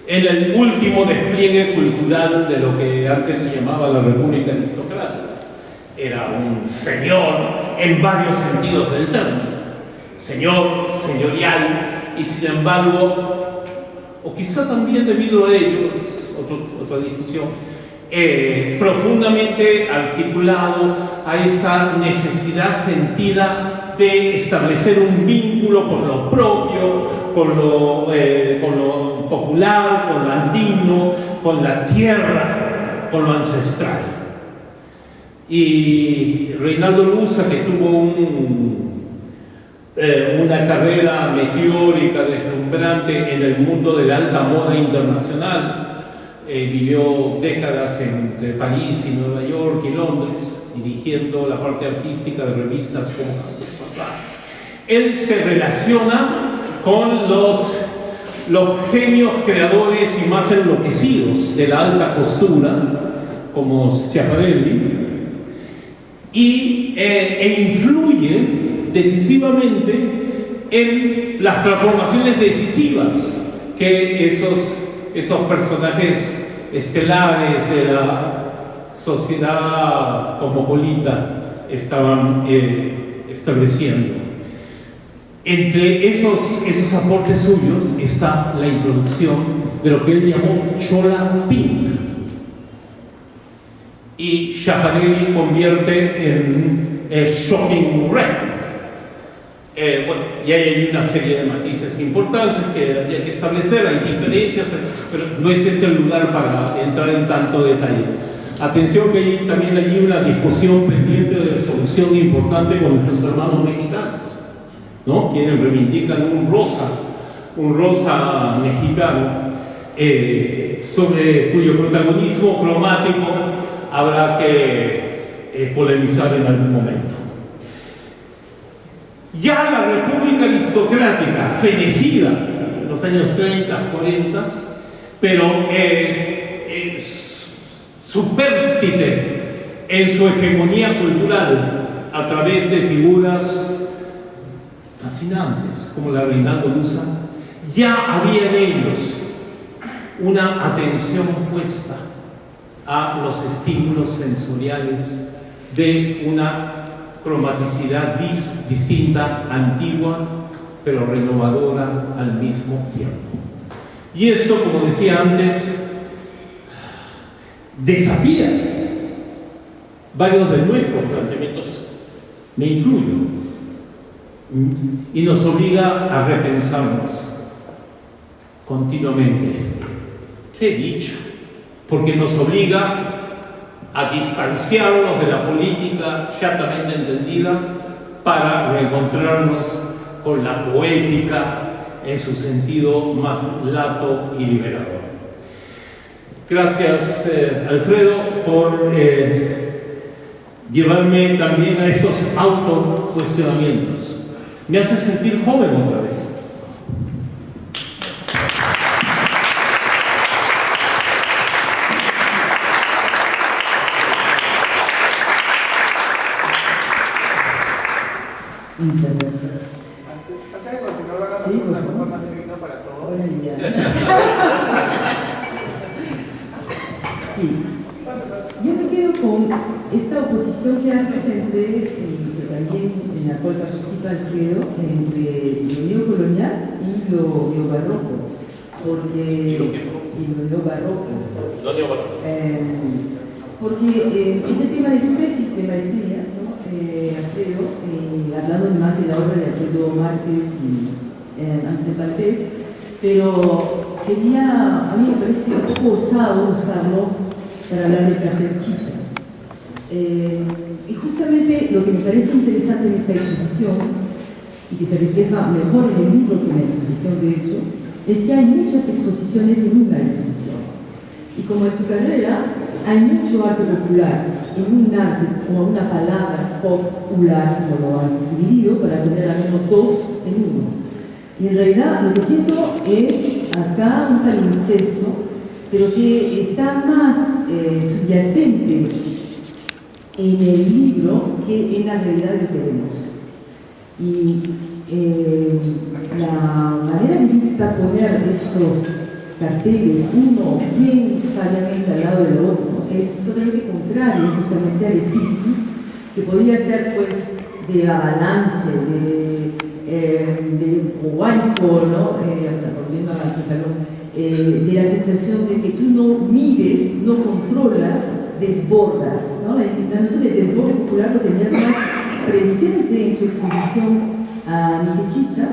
en el último despliegue cultural de lo que antes se llamaba la República Aristocrática. Era un señor en varios sentidos del término, señor, señorial, y sin embargo, o quizá también debido a ello, otra discusión, profundamente articulado a esta necesidad sentida de establecer un vínculo con lo propio, con lo popular, con lo andino, con la tierra, con lo ancestral. Y Reinaldo Luza, que tuvo una carrera meteórica, deslumbrante en el mundo de la alta moda internacional, vivió décadas entre París y Nueva York y Londres, dirigiendo la parte artística de revistas como Campus Papá. Él se relaciona con los genios creadores y más enloquecidos de la alta costura, como Schiaparelli, e influye decisivamente en las transformaciones decisivas que esos personajes estelares de la sociedad cosmopolita estaban estableciendo. Entre esos aportes suyos está la introducción de lo que él llamó Chola Pink, y Schiaparelli convierte en Shocking Red. Y ahí hay una serie de matices importantes que habría que establecer, hay diferencias, pero no es este el lugar para entrar en tanto detalle. Atención que también hay una discusión pendiente de resolución importante con nuestros hermanos mexicanos, ¿no? Quienes reivindican un rosa mexicano, sobre cuyo protagonismo cromático habrá que polemizar en algún momento. Ya la República Aristocrática, fenecida en los años 30, 40, pero supérstite en su hegemonía cultural a través de figuras fascinantes como la Reinaldo Luza, ya había en ellos una atención puesta a los estímulos sensoriales de una cromaticidad distinta, antigua, pero renovadora al mismo tiempo. Y esto, como decía antes, desafía varios de nuestros planteamientos, me incluyo, y nos obliga a repensarnos continuamente. ¡Qué dicha! Porque nos obliga a distanciarnos de la política chatamente entendida para reencontrarnos con la poética en su sentido más lato y liberador. Gracias, Alfredo, por llevarme también a estos autocuestionamientos. Me hace sentir joven otra vez. Muchas gracias. Antes de continuar, van a Sí, una por copa favor. más de vino para todos. Hola, ya. Sí. Yo me quedo con esta oposición que haces entre, que también en la cual participa Alfredo, entre lo neocolonial y lo neobarroco. Porque. Y lo neobarroco. Porque ese tema de tu tesis de maestría, ¿no? Alfredo, hablando más de la obra de Alfredo Márquez y Ángel Valdés, pero sería, a mí me parece un poco osado usarlo para hablar de café chicha. Y justamente lo que me parece interesante en esta exposición, y que se refleja mejor en el libro que en la exposición de hecho, es que hay muchas exposiciones en una exposición. Y como en tu carrera, hay mucho arte popular, en un arte, como una palabra popular, como lo has dividido, para tener al menos dos en uno. Y en realidad lo que siento es acá un palincesto, pero que está más subyacente en el libro que en la realidad de lo que vemos. Y la manera de juxtaponer estos carteles, uno bien sabiamente al lado del otro, es totalmente contrario justamente al espíritu que podría ser pues de avalanche, de huaico, ¿no? Volviendo a su salón, de la sensación de que tú no mides, no controlas, desbordas, ¿no? La noción de desborde popular lo tenías más presente en tu exposición a Miquechicha,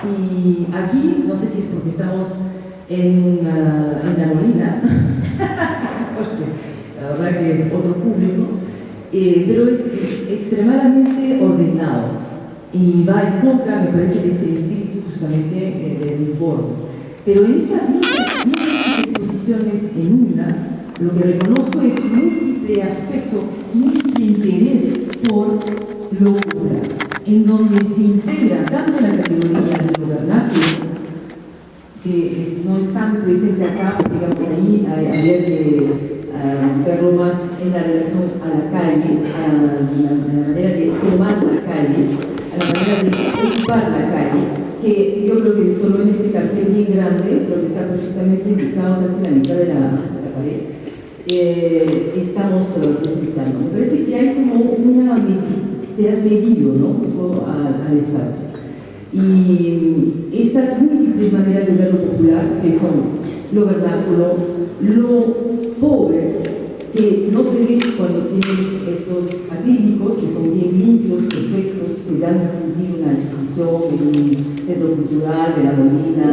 y aquí, no sé si es porque estamos en La Molina, la verdad que es otro público, pero es extremadamente ordenado y va en contra, me parece, de este espíritu justamente de desborde. Pero en estas muchas exposiciones en una, lo que reconozco es múltiple aspecto, múltiple interés por lo popular, en donde se integra tanto la categoría de lo vernáculo, que no es tan presente acá, digamos ahí, había que verlo más en la relación a la calle, a la manera de tomar la calle, a la manera de ocupar la calle, que yo creo que solo en este cartel bien grande, pero que está perfectamente indicado casi en la mitad de la pared, estamos precisando. Me parece que hay como una medición, te has medido, ¿no? Al espacio. Y estas múltiples maneras de ver lo popular, que son lo vernáculo, lo pobre, que no se ve cuando tienes estos acrílicos, que son bien limpios, perfectos, que dan a sentir una exposición en un centro cultural de La Molina,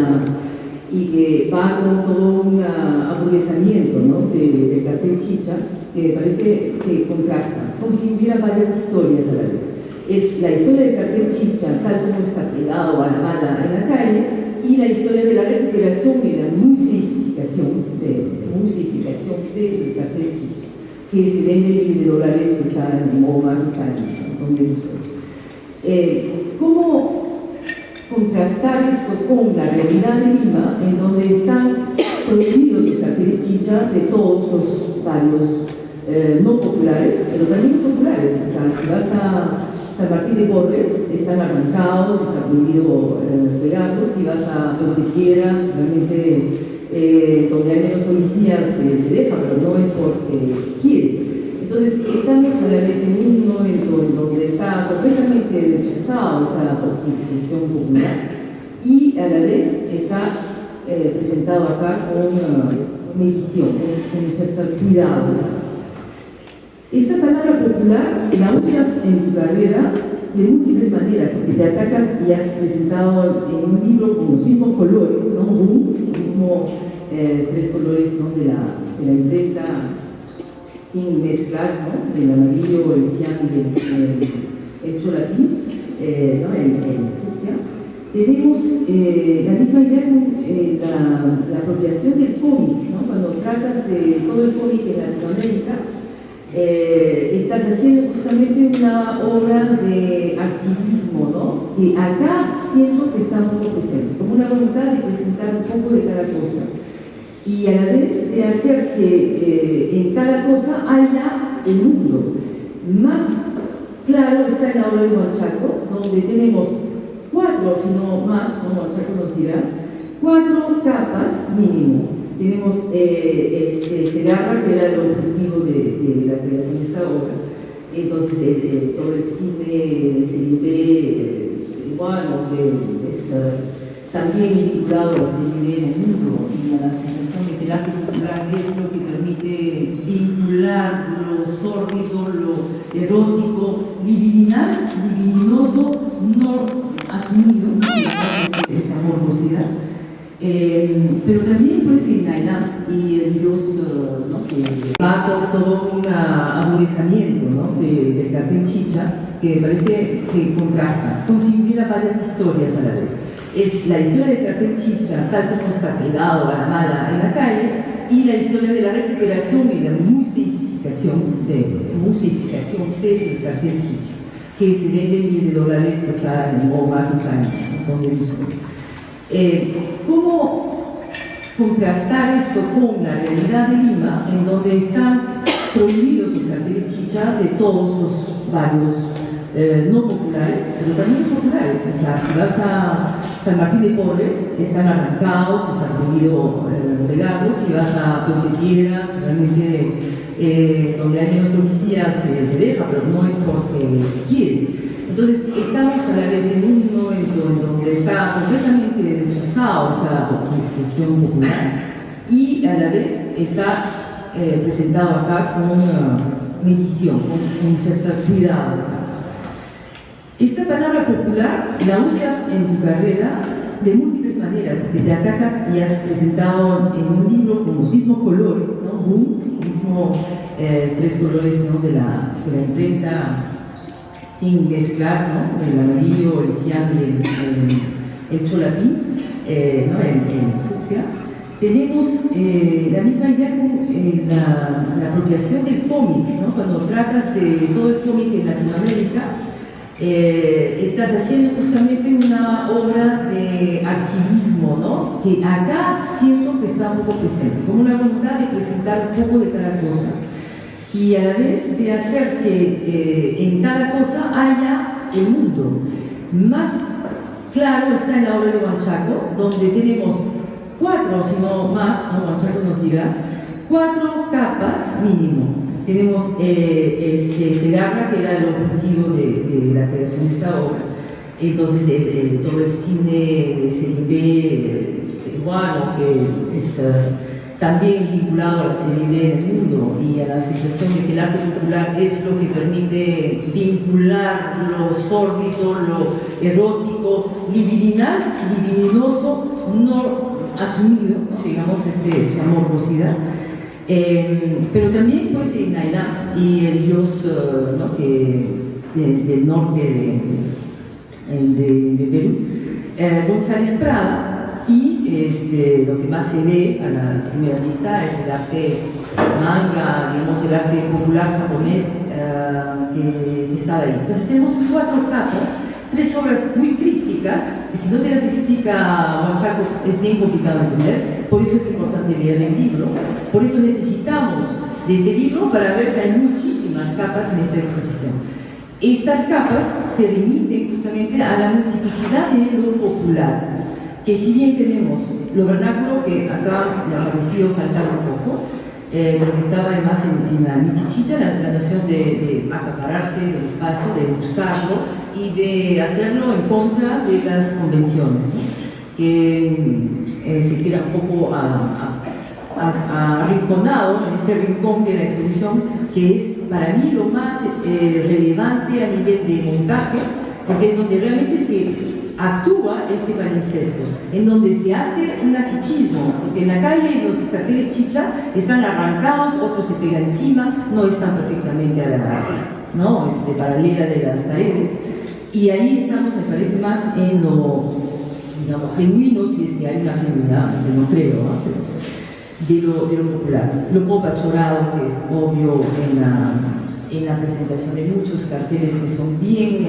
y que va con todo un aburguesamiento, ¿no? del cartel Chicha, que me parece que contrasta, como si hubiera varias historias a la vez. Es la historia del cartel Chicha, tal como está pegado a la mala en la calle, y la historia de la recuperación y la musificación del cartel Chicha, que se vende miles de dólares, que está en MoMA, que está en donde museos. ¿Cómo contrastar esto con la realidad de Lima, en donde están prohibidos los carteles Chicha de todos los barrios no populares, pero también populares? O sea, si vas a San Martín de Porres, están arrancados, está prohibido pegarlos. Si vas a Antequera, realmente donde hay menos policías se deja, pero no es porque quiere. Entonces, estamos a la vez en un momento donde está completamente rechazado esta cuestión popular, y a la vez está presentado acá con medición, con un cierto cuidado. Esta palabra popular la usas en tu carrera de múltiples maneras, porque te atacas y has presentado en un libro con los mismos colores, ¿no? Los mismos tres colores, ¿no? de la imprenta, sin mezclar, ¿no? El amarillo, el cian y el cholapín, ¿no? el fucsia. Tenemos la misma idea con la apropiación del cómic, ¿no? Cuando tratas de todo el cómic en Latinoamérica, estás haciendo justamente una obra de archivismo, ¿no? Que acá siento que está un poco presente, como una voluntad de presentar un poco de cada cosa, y a la vez de hacer que en cada cosa haya el mundo. Más claro está en la obra de Huanchaco, donde tenemos 4, si no más, como Huanchaco nos dirás, 4 capas mínimo. Tenemos Segarra, que era el objetivo de la creación de esta obra. Entonces, todo el cine, serie B, bueno, es también vinculado a la serie B en el mundo, y a la sensación de que el arte popular es lo que permite vincular lo sórdido, lo erótico, libidinoso, no asumido, esta morbosidad. Pero también pues en Nailán y el Dios, ¿no? que va con todo un aburguesamiento, ¿no? del cartel Chicha, que me parece que contrasta, como si hubiera varias historias a la vez. Es la historia del cartel Chicha, tal como está pegado a la mala en la calle, y la historia de la recuperación y la musificación del cartel Chicha, que se vende miles de dólares, que está en MoMA, que está en donde busco. ¿Cómo contrastar esto con la realidad de Lima, en donde están prohibidos los carteles Chicha de todos los barrios no populares, pero también populares. O sea, si vas a San Martín de Porres, están arrancados, están prohibido pegarlos. Si vas a Puente realmente donde hay menos policías se deja, pero no es porque se quiere. Entonces, estamos a la vez en un momento en donde está completamente rechazado esta cuestión popular y a la vez está presentado acá con una medición, con un cierto cuidado. Esta palabra popular la usas en tu carrera de múltiples maneras, porque te atacas y has presentado en un libro con los mismos colores, ¿no? Mismo, 3 colores, ¿no? de la imprenta, sin mezclar, ¿no? El amarillo, el cian y el cholapín, ¿no? el fucsia. Tenemos la misma idea con la apropiación del cómic, ¿no? Cuando tratas de todo el cómic en Latinoamérica, estás haciendo justamente una obra de archivismo, ¿no? Que acá siento que está un poco presente, como una voluntad de presentar un poco de cada cosa y a la vez de hacer que en cada cosa haya el mundo. Más claro está en la obra de Huanchaco, donde tenemos 4, si no más, ¿no? Huanchaco nos dirás, 4 capas mínimo. Tenemos Segarra, que era el objetivo de la creación de esta obra. Entonces, todo el cine de serie B peruano, que es también vinculado a la serie B en el mundo y a la sensación de que el arte popular es lo que permite vincular lo sórdido, lo erótico, libidinal, libidinoso, no asumido, ¿no? Digamos, esta morbosidad. Pero también pues en Nailá y el dios ¿no? del norte de Perú, González Prada, y lo que más se ve a la primera vista es el arte manga, digamos el arte popular japonés que está ahí. Entonces tenemos 4 capas, 3 obras muy críticas, que si no te las explica Huanchaco es bien complicado de entender, por eso es importante leer el libro, por eso necesitamos de ese libro para ver que hay muchísimas capas en esta exposición. Estas capas se remiten justamente a la multiplicidad de lo popular, que si bien tenemos lo vernáculo, que acá me ha parecido faltar un poco, pero que estaba además en la Mitichicha, la noción de acapararse del espacio, de usarlo y de hacerlo en contra de las convenciones, ¿no? Que se queda un poco arrinconado en este rincón de la exposición, que es para mí lo más relevante a nivel de montaje, porque es donde realmente se actúa este palincesto, en donde se hace un afichismo, porque en la calle los carteles chicha están arrancados, otros se pegan encima, no están perfectamente a la paralela de las paredes, y ahí estamos, me parece, más en lo, digamos, genuino, si es que hay una genuidad, que no creo, ¿no? de lo popular. Lo poco achorado, que es obvio en la presentación de muchos carteles que son bien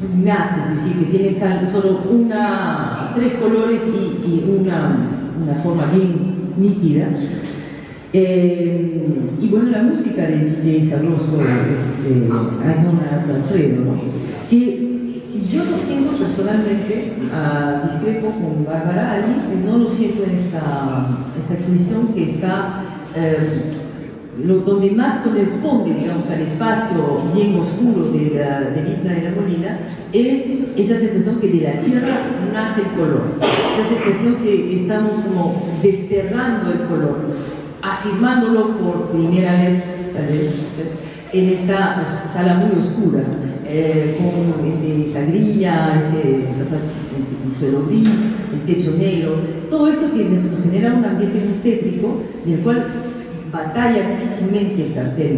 pugnaces, es decir, que tienen solo 3 colores y una forma bien nítida. Y bueno, la música de DJ sabroso, Jonas Alfredo, ¿no? Que yo lo siento personalmente, discrepo con Bárbara Ali, que no lo siento en esta exposición, que está donde más corresponde, digamos, al espacio bien oscuro del Himna de la Molina, es esa sensación que de la tierra nace el color, la sensación que estamos como desterrando el color, afirmándolo por primera vez, tal vez, en esta sala muy oscura, con esa grilla, el suelo gris, el techo negro, todo eso que nos genera un ambiente muy tétrico, en el cual batalla difícilmente el cartel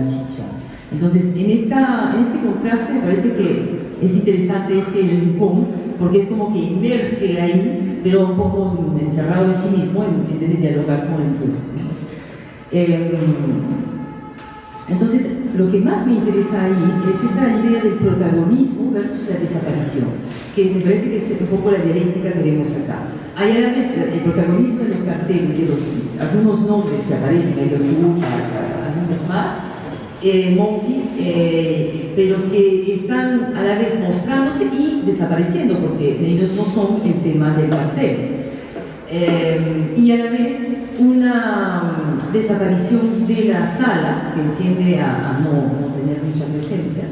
chicha. Entonces, en este contraste me parece que es interesante este rincón, porque es como que emerge ahí, pero un poco encerrado en sí mismo, en vez de dialogar con el flujo. Entonces, lo que más me interesa ahí es esa idea del protagonismo versus la desaparición, que me parece que es un poco la dialéctica que vemos acá. Hay a la vez el protagonismo de los carteles, de algunos nombres que aparecen, hay algunos más, Monty, pero que están a la vez mostrándose y desapareciendo, porque ellos no son el tema del cartel. Y a la vez una desaparición de la sala, que tiende a no tener mucha presencia,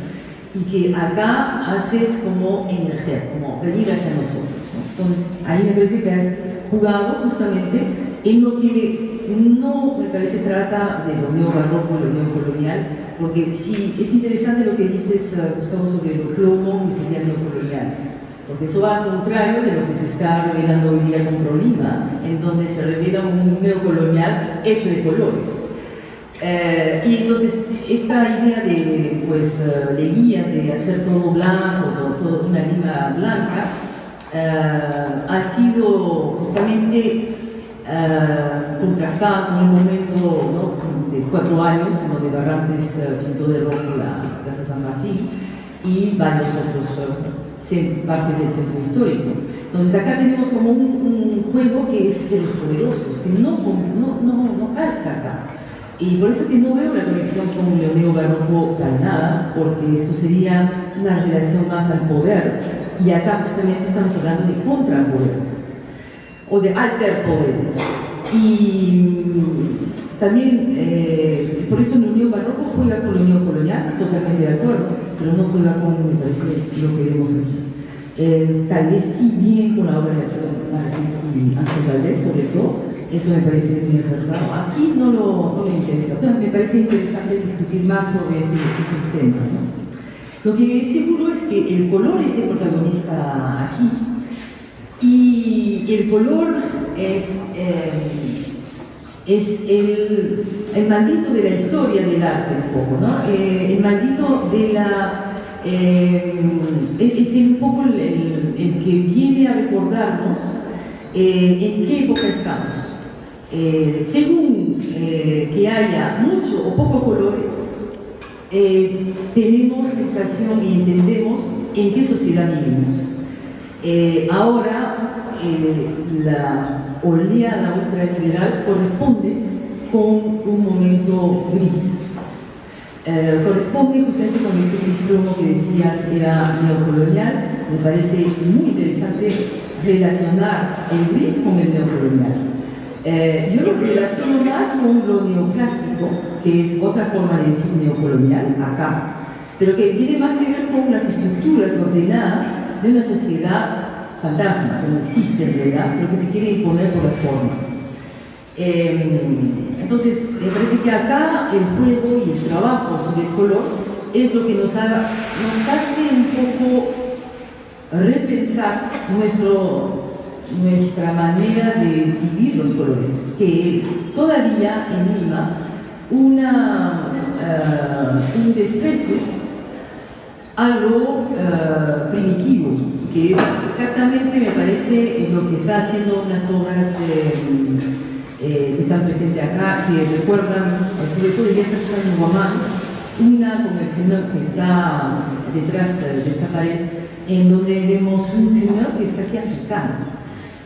y que acá haces como emerger, como venir hacia nosotros, ¿no? Entonces, ahí me parece que has jugado justamente en lo que no me parece trata de lo neobarroco, lo neocolonial, porque sí, es interesante lo que dices, Gustavo, sobre lo plomo que sería neocolonial, porque eso va al contrario de lo que se está revelando hoy día con Prolima, en donde se revela un neocolonial hecho de colores. Y entonces esta idea de, pues, de guía, de hacer todo blanco, todo una línea blanca, ha sido justamente contrastada con un momento, ¿no?, de 4 años, donde Barrantes pintó de rojo la Plaza San Martín y varios otros partes del centro histórico. Entonces acá tenemos como un juego que es de los poderosos, que no calza acá. Y por eso que no veo la conexión con el neobarroco para nada, porque esto sería una relación más al poder. Y acá justamente estamos hablando de contrapoderes, o de alterpoderes. Y también, por eso el neobarroco juega con lo neocolonial, totalmente de acuerdo, pero no juega con, me parece, lo que vemos aquí. Tal vez sí bien con la obra de Alfredo Márquez y Ángel Valdés, sobre todo. Eso me parece muy acertado. Aquí no me interesa. O sea, me parece interesante discutir más sobre estos temas, ¿no? Lo que es seguro es que el color es el protagonista aquí. Y el color es el maldito de la historia del arte, un poco, ¿no? El maldito de la... es un poco el que viene a recordarnos en qué época estamos. Según que haya mucho o poco colores, tenemos sensación y entendemos en qué sociedad vivimos. Ahora, la oleada ultraliberal corresponde con un momento gris. Corresponde justamente con este gris plomo que decías era neocolonial. Me parece muy interesante relacionar el gris con el neocolonial. Yo lo relaciono más con lo neoclásico, que es otra forma de decir neocolonial, acá, pero que tiene más que ver con las estructuras ordenadas de una sociedad fantasma, que no existe en realidad, pero que se quiere imponer por las formas. Entonces, me parece que acá el juego y el trabajo sobre el color es lo que nos hace un poco repensar nuestra manera de vivir los colores, que es todavía en Lima un desprecio a lo primitivo, que es exactamente, me parece, lo que está haciendo unas obras que están presentes acá, que recuerdan, sobre todo de Jefferson Guamán, una con el túnel que está detrás de esta pared, en donde vemos un túnel que es casi africano,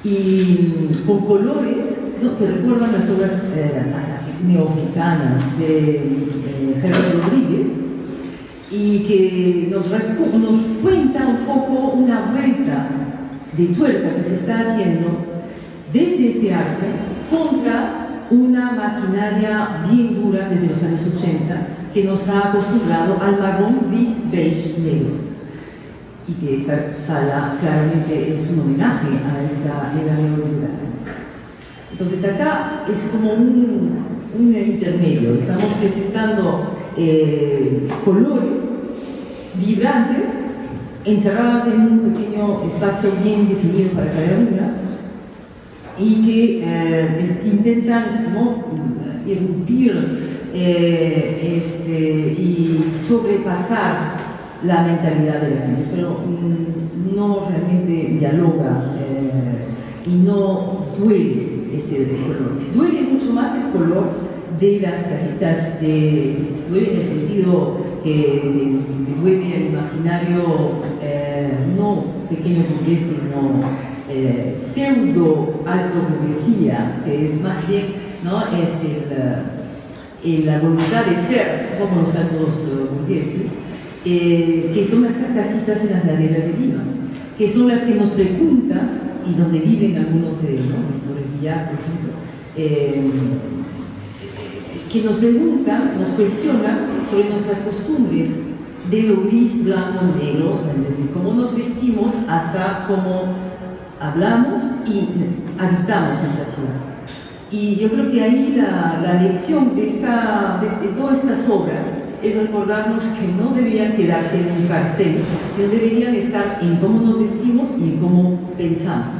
y con colores que recuerdan las obras neoafricanas de Gerardo Rodríguez, y que nos cuenta un poco una vuelta de tuerca que se está haciendo desde este arte contra una maquinaria bien dura desde los años 80 que nos ha acostumbrado al marrón, gris, beige, negro. Y que esta sala claramente es un homenaje a esta era neoliberal. Entonces acá es como un intermedio, estamos presentando colores vibrantes encerrados en un pequeño espacio bien definido para cada una y que intentan, ¿no?, irrumpir y sobrepasar la mentalidad de la gente, pero no realmente dialoga y no duele ese color. Duele mucho más el color de las casitas, duele en el sentido que duele el imaginario, no pequeño burgués, sino pseudo alto burguesía, que es más bien, ¿no?, es la voluntad de ser como los altos burgueses, que son estas casitas en las laderas de Lima, que son las que nos preguntan, y donde viven algunos de nuestros Villar, por ejemplo, que nos preguntan, nos cuestionan sobre nuestras costumbres, de lo gris, blanco, negro, desde cómo nos vestimos hasta cómo hablamos y habitamos esta ciudad. Y yo creo que ahí la lección de todas estas obras es recordarnos que no deberían quedarse en un cartel, sino deberían estar en cómo nos vestimos y en cómo pensamos.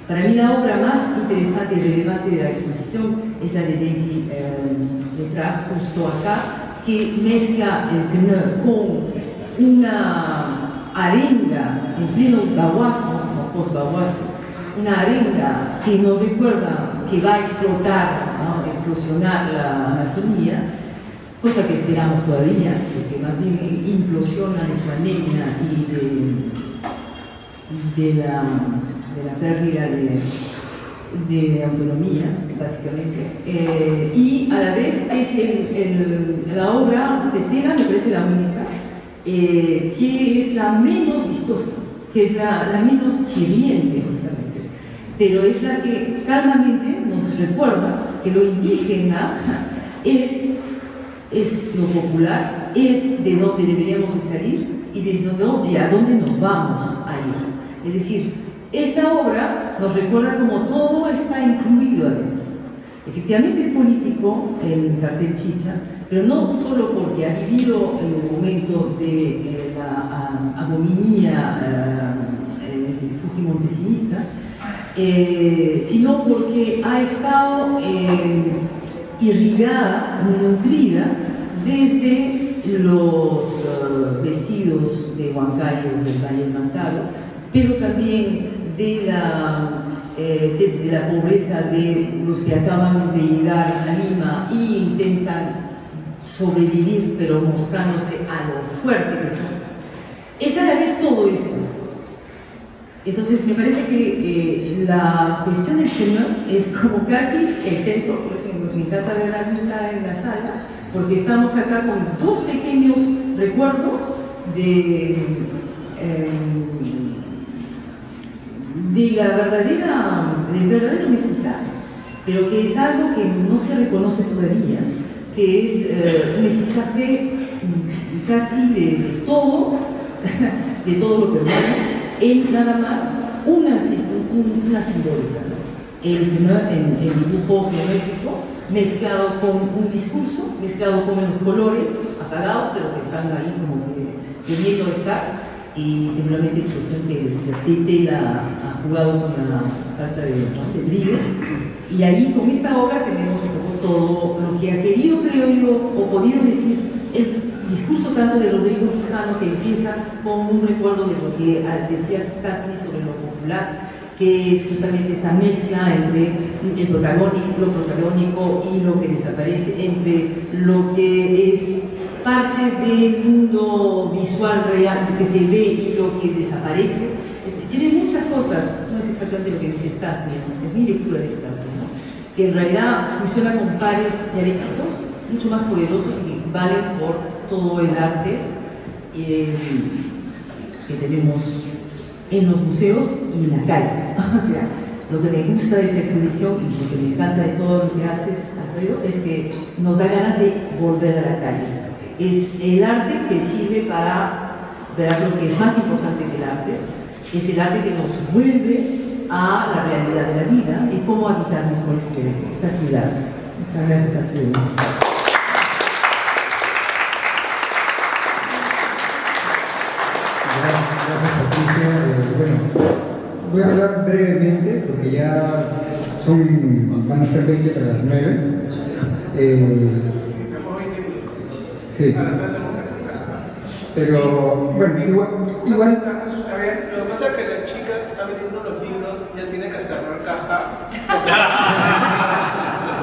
Para mí la obra más interesante y relevante de la exposición es la de Daisy detrás, justo acá, que mezcla el Queneur con una arenga en pleno baguazo, no post-baguazo, una arenga que nos recuerda que va a explotar, ¿no? Explosionar la Amazonía, cosa que esperamos todavía, porque más bien implosiona de su anemia y de la pérdida de autonomía, básicamente. Y a la vez es la obra de Tela, me parece la única, que es la menos vistosa, que es la menos chirriente, justamente, pero es la que calmamente nos recuerda que lo indígena es lo popular, es de donde deberíamos de salir y desde a dónde nos vamos a ir. Es decir, esta obra nos recuerda como todo está incluido adentro. Efectivamente es político el cartel Chicha, pero no solo porque ha vivido el momento de la abominía fujimortesinista, sino porque ha estado irrigada, nutrida desde los vestidos de Huancayo, del Valle del Mantaro, pero también desde la pobreza de los que acaban de llegar a Lima y intentan sobrevivir, pero mostrándose a lo fuerte que son. Es a la vez todo esto. Entonces me parece que la cuestión del Queneur es como casi el centro, por eso me encanta ver a Luisa en la sala, porque estamos acá con dos pequeños recuerdos del verdadero mestizaje, pero que es algo que no se reconoce todavía, que es un mestizaje casi de todo lo peruano, en nada más una simbólica, ¿no? El dibujo geométrico mezclado con un discurso, mezclado con unos colores apagados, pero que están ahí como que debiendo estar, y seguramente cuestión que Tela ha jugado con la falta de brillo. Y ahí con esta obra tenemos un poco todo lo que ha querido, creo yo, o podido decir el discurso tanto de Rodrigo Quijano, que empieza con un recuerdo de lo que decía Stasny sobre lo popular, que es justamente esta mezcla entre lo protagónico y lo que desaparece, entre lo que es parte del mundo visual real que se ve y lo que desaparece. Tiene muchas cosas, no es exactamente lo que dice Stasny, es mi lectura de Stasny, ¿no? Que en realidad funciona con pares dialécticos mucho más poderosos y que valen por todo el arte que tenemos en los museos y en la calle. O sea, lo que me gusta de esta exposición y lo que me encanta de todo lo que haces, Alfredo, es que nos da ganas de volver a la calle. Es el arte que sirve para ver lo que es más importante que el arte, es el arte que nos vuelve a la realidad de la vida y cómo habitar mejor esta ciudad. Muchas gracias, Alfredo. Gracias, Patricia. Bueno, voy a hablar brevemente porque ya van a ser 20 para las 9. Sí. Pero, bueno, igual. Está bien, lo que pasa es que la chica que está vendiendo los libros ya tiene que cerrar caja.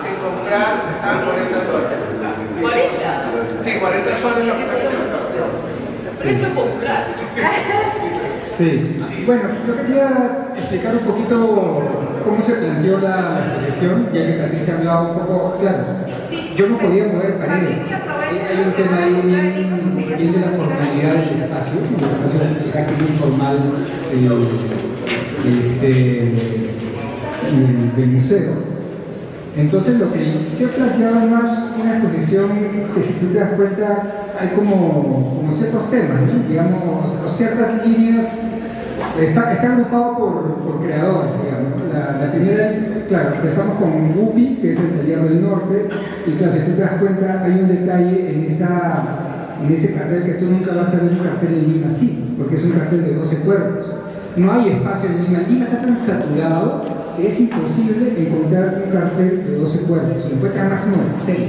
Que comprar están 40 soles. ¿40? Sí, 40 soles lo que está haciendo. Precio popular. Sí. Bueno, yo quería explicar un poquito cómo se planteó la exposición, ya que Patricia hablaba un poco, claro. yo no podía mover paredes. Hay un tema ahí bien de la formalidad del espacio, o sea, que es muy formal del museo. Entonces lo que yo planteaba más una exposición que, si tú te das cuenta, hay como ciertos temas, ¿no? Digamos, o ciertas líneas. Está agrupado por creadores, digamos. La primera, claro, empezamos con Guppy, que es el taller del norte, y claro, si tú te das cuenta, hay un detalle en ese cartel que tú nunca vas a ver un cartel en Lima así, porque es un cartel de 12 cuerpos. No hay espacio en Lima. Lima está tan saturado que es imposible encontrar un cartel de 12 cuerpos. Se encuentra máximo de 6,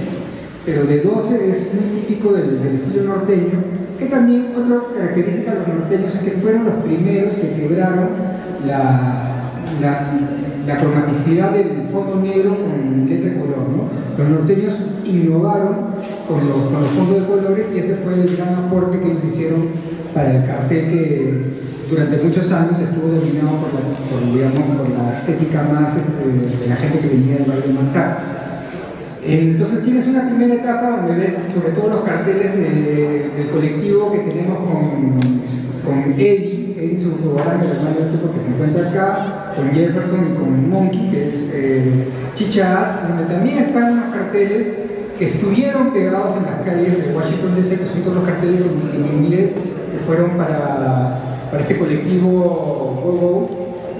pero de 12 es muy típico del estilo norteño, que también otra característica de los norteños es que fueron los primeros que quebraron la cromaticidad del fondo negro con letra de color, ¿no? Los norteños innovaron con los fondos de colores, y ese fue el gran aporte que ellos hicieron para el cartel, que durante muchos años estuvo dominado por la estética más de la gente que venía del Valle de Mantá. Entonces tienes una primera etapa donde ves sobre todo los carteles del colectivo que tenemos con Eddie Zurbarán, el hermano del grupo que se encuentra acá, con Jefferson y con Monkey, que es Chicha Arts, donde también están unos carteles que estuvieron pegados en las calles de Washington DC, que son todos los carteles en inglés que fueron para este colectivo Go-Go,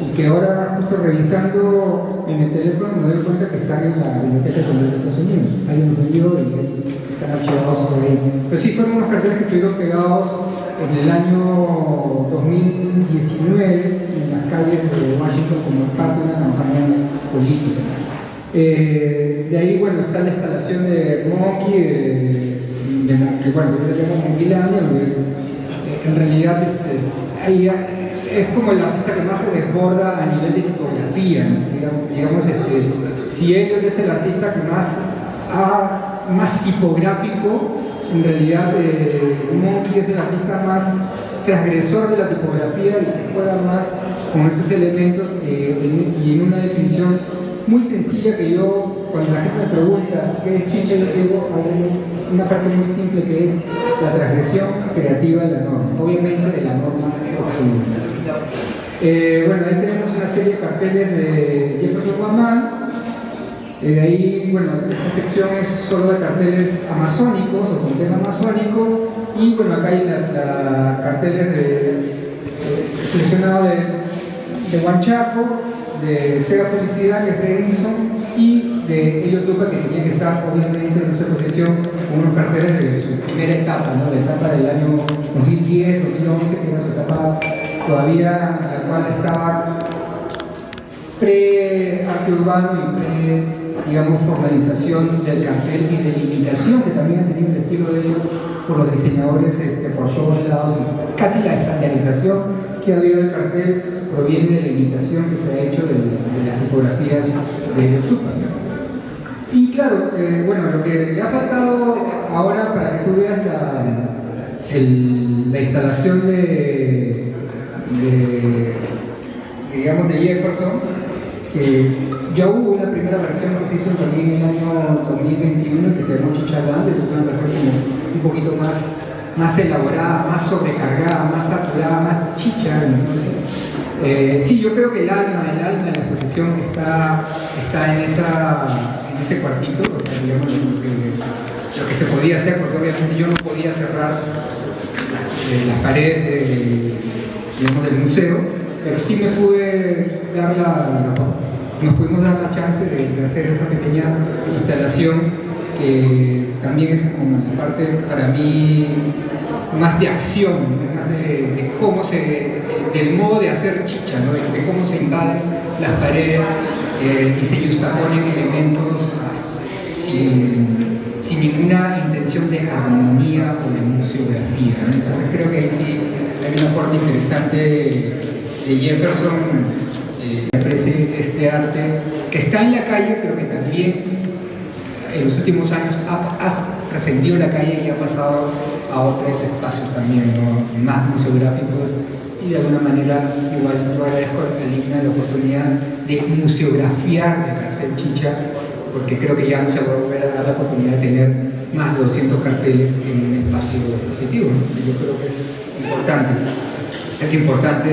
y que ahora, justo revisando en el teléfono, me doy cuenta que están en la Biblioteca de Congreso de Estados Unidos. Hay un entendido y están archivados por ahí. Pero sí, fueron unos carteles que estuvieron pegados en el año 2019 en las calles de Washington como parte de una campaña política. De ahí, bueno, está la instalación de Monkey, que bueno, yo le llamo Monkeylandia, donde en realidad ahí es como el artista que más se desborda a nivel de tipografía, ¿no? Digamos, si él es el artista que más tipográfico, en realidad Monkey es el artista más transgresor de la tipografía y que juega más con esos elementos, y en una definición muy sencilla que yo, cuando la gente me pregunta qué es chicha, yo digo una parte muy simple, que es la transgresión creativa de la norma, obviamente de la norma occidental. Bueno, ahí tenemos una serie de carteles de Jefferson Guamán. De ahí, bueno, esta sección es solo de carteles amazónicos o con tema amazónico, y bueno, acá hay carteles seleccionados de Huanchaco, de Sega Publicidad, que es de Edison, y de Ellos Tupa, que tenía que estar obviamente en nuestra posición con unos carteles de su primera etapa, ¿no? La etapa del año 2010, 2011, que era su etapa todavía en la cual estaba pre-arte urbano y digamos, formalización del cartel y delimitación, que también ha tenido el estilo de ellos por los diseñadores por todos lados. Casi la estandarización que ha habido del cartel proviene de la imitación que se ha hecho de las tipografías de YouTube. Y claro, bueno, lo que le ha faltado ahora para que tú veas la instalación digamos, de Jefferson, que ya hubo una primera versión que se hizo también en el año 2021, que se llamó Chicha Grande. Es una versión como un poquito más elaborada, más sobrecargada, más saturada, más chicha. Sí, yo creo que el alma de la exposición está en ese cuartito, o sea, digamos, lo que se podía hacer, porque obviamente yo no podía cerrar las paredes del museo, pero sí me pude dar nos pudimos dar la chance de hacer esa pequeña instalación, que también es como la parte para mí más de acción, más de cómo del modo de hacer chicha, ¿no? De cómo se invaden las paredes y se justaponen elementos sin ninguna intención de armonía o de museografía, ¿no? Entonces creo que ahí sí hay un aporte interesante de Jefferson, que aprecia este arte que está en la calle, pero que también en los últimos años ha trascendido la calle y ha pasado a otros espacios también, ¿no? Más museográficos, y de alguna manera igual yo agradezco a Lina la oportunidad de museografiar el cartel Chicha porque creo que ya no se va a volver a dar la oportunidad de tener más de 200 carteles en un espacio positivo, ¿no? Yo creo que es importante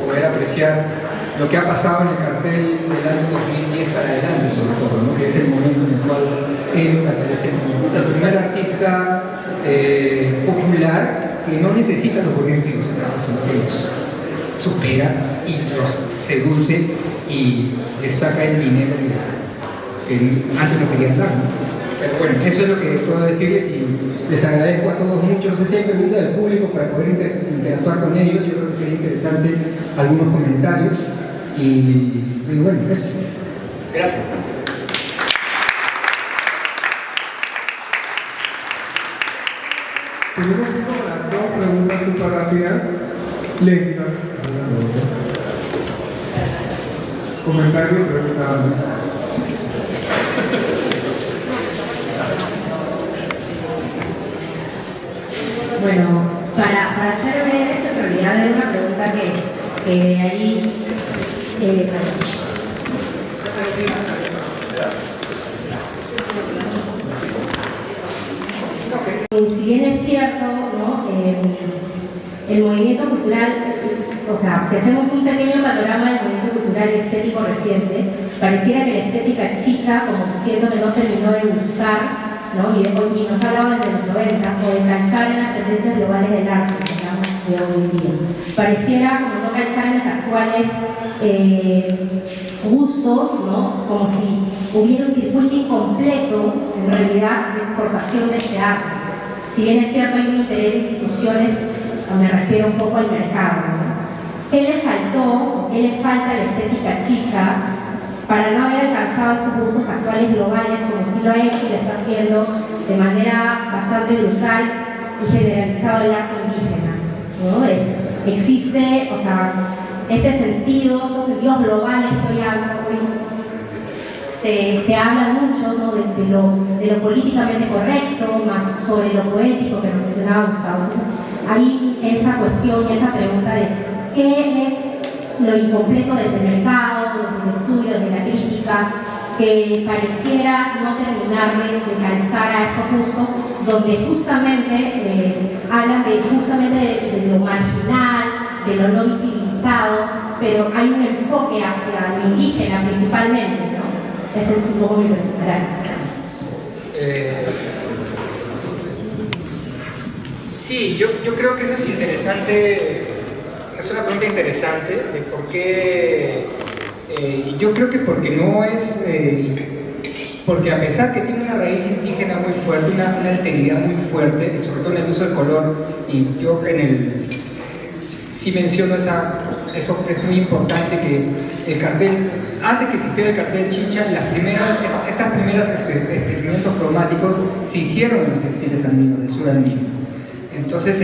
poder apreciar lo que ha pasado en el cartel del año 2010 para adelante, sobre todo, ¿no? Que es el momento en el cual él aparece como el primer artista popular que no necesita los burgueses, sino que los supera y los seduce y les saca el dinero que antes no querían dar, ¿no? Pero bueno, eso es lo que puedo decirles y les agradezco a todos mucho. No sé si hay preguntas del público para poder interactuar con ellos. Yo creo que sería interesante algunos comentarios y bueno, eso. Gracias. Tenemos tiempo para dos preguntas súper rápidas. Leslie, comentario, pregunta. Bueno, para ser breves, en realidad era una pregunta que ahí... si bien es cierto, ¿no? El movimiento cultural, o sea, si hacemos un pequeño panorama del movimiento cultural y estético reciente, pareciera que la estética chicha, como siento que no terminó de gustar, ¿no? y nos ha hablado desde los 90 o de calzar en las tendencias globales del arte, digamos, de hoy en día. Pareciera como no calzar en los actuales gustos, ¿no? Como si hubiera un circuito incompleto, en realidad, de exportación de este arte. Si bien es cierto, hay un interés de instituciones, me refiero un poco al mercado, ¿no? ¿Qué le faltó, qué le falta a la estética chicha para no haber alcanzado estos gustos actuales globales, como sí lo ha hecho y lo está haciendo de manera bastante brutal y generalizado el arte indígena, ¿no? Existe, o sea, ese sentido, estos sentidos globales que hoy se habla mucho, ¿no? de lo políticamente correcto, más sobre lo poético que nos mencionaba Gustavo. Entonces, ahí esa cuestión y esa pregunta de qué es lo incompleto desde el mercado, desde el estudio, desde la crítica, que pareciera no terminar de calzar a estos gustos, donde justamente hablan de lo marginal, de lo no visibilizado, pero hay un enfoque hacia lo indígena principalmente, ¿no? Ese es un poco mi pregunta. Gracias. Sí, yo creo que eso es interesante, es una pregunta interesante de por qué, yo creo que porque no es, porque a pesar que tiene una raíz indígena muy fuerte, una alteridad muy fuerte, sobre todo en el uso del color, y yo sí menciono eso es muy importante, que el cartel, antes que existiera el cartel chicha, estas primeras experimentos cromáticos se hicieron en los textiles andinos, del sur andino. Entonces,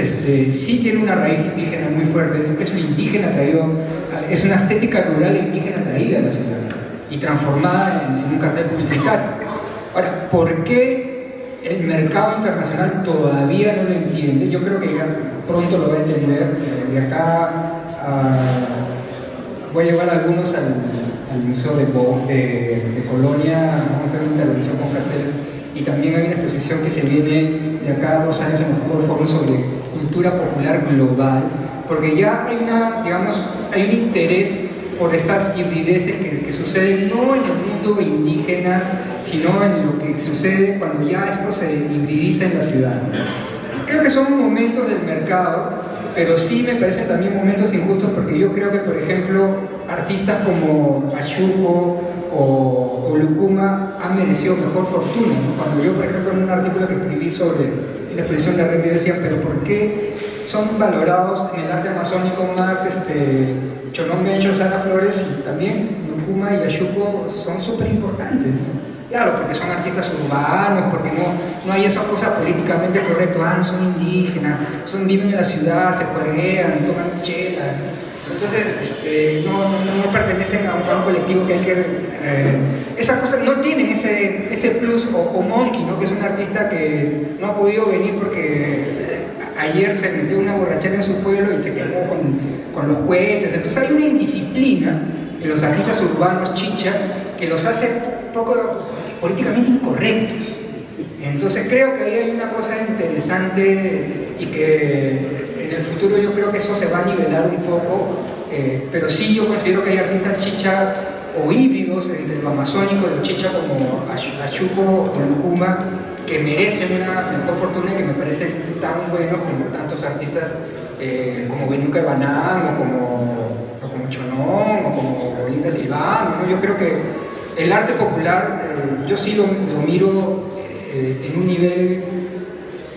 sí tiene una raíz indígena muy fuerte, es un indígena traído, es una estética rural e indígena traída a la ciudad y transformada en un cartel publicitario. Ahora, ¿por qué el mercado internacional todavía no lo entiende? Yo creo que ya pronto lo va a entender. De acá voy a llevar a algunos al Museo de Colonia, vamos a hacer una intervención con carteles, y también hay una exposición que se viene de acá a 2 años en el Fútbol Forum sobre cultura popular global, porque ya hay un interés por estas hibrideces que suceden no en el mundo indígena, sino en lo que sucede cuando ya esto se hibridiza en la ciudad. Creo que son momentos del mercado, pero sí me parecen también momentos injustos, porque yo creo que, por ejemplo, artistas como Ashuko o Lucuma han merecido mejor fortuna, ¿no? Cuando yo, por ejemplo, en un artículo que escribí sobre la exposición de Remy, decía, pero ¿por qué son valorados en el arte amazónico más Chonón Bencho, Sara Flores, y también Lucuma y Ashuko son súper importantes, ¿no? Claro, porque son artistas urbanos, porque no hay esa cosa políticamente correcta, no son indígenas, viven en la ciudad, se jueguean, toman chela. Entonces, no pertenecen a un colectivo que hay que... esas cosas no tienen ese plus, o Monkey, ¿no? Que es un artista que no ha podido venir porque ayer se metió una borrachera en su pueblo y se quemó con los cohetes. Entonces hay una indisciplina en los artistas urbanos chicha que los hace poco políticamente incorrectos. Entonces creo que ahí hay una cosa interesante y que en el futuro yo creo que eso se va a nivelar un poco, pero sí yo considero que hay artistas chicha o híbridos entre lo amazónico y lo chicha como Ashuko o Lucuma que merecen una mejor fortuna y que me parecen tan buenos como tantos artistas como Benuca Ebanán o como Chonón o como Linda Silvano, ¿no? Yo creo que el arte popular yo sí lo miro en un nivel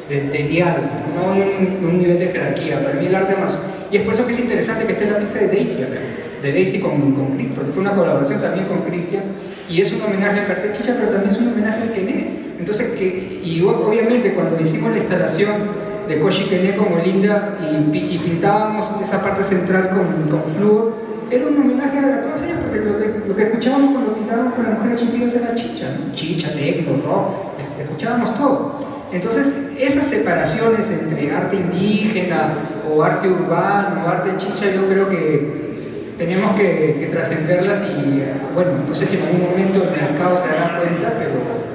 de diálogo, no en un nivel de jerarquía. Para mí el arte más... Y es por eso que es interesante que esté la pieza de Daisy acá, de Daisy con Chris, porque fue una colaboración también con Cristian, y es un homenaje al cartel chicha, pero también es un homenaje al Quené. Entonces, y obviamente cuando hicimos la instalación de Koshi Quené como Linda y pintábamos esa parte central con flúor, era un homenaje a todas ellas, porque lo que escuchábamos cuando pintábamos con las mujeres subidas era chicha, ¿no? Chicha, techno, rock, escuchábamos todo. Entonces, esas separaciones entre arte indígena o arte urbano o arte chicha, yo creo que tenemos que trascenderlas y, bueno, no sé si en algún momento el mercado se dará cuenta, pero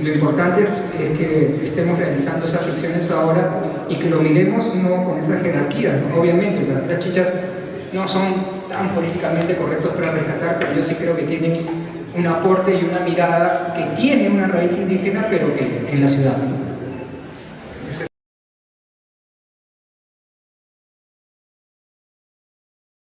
lo importante es que estemos realizando esas secciones ahora y que lo miremos no con esa jerarquía, ¿no? Obviamente, las artistas chichas no son tan políticamente correctos para rescatar, pero yo sí creo que tienen un aporte y una mirada que tiene una raíz indígena, pero que en la ciudad.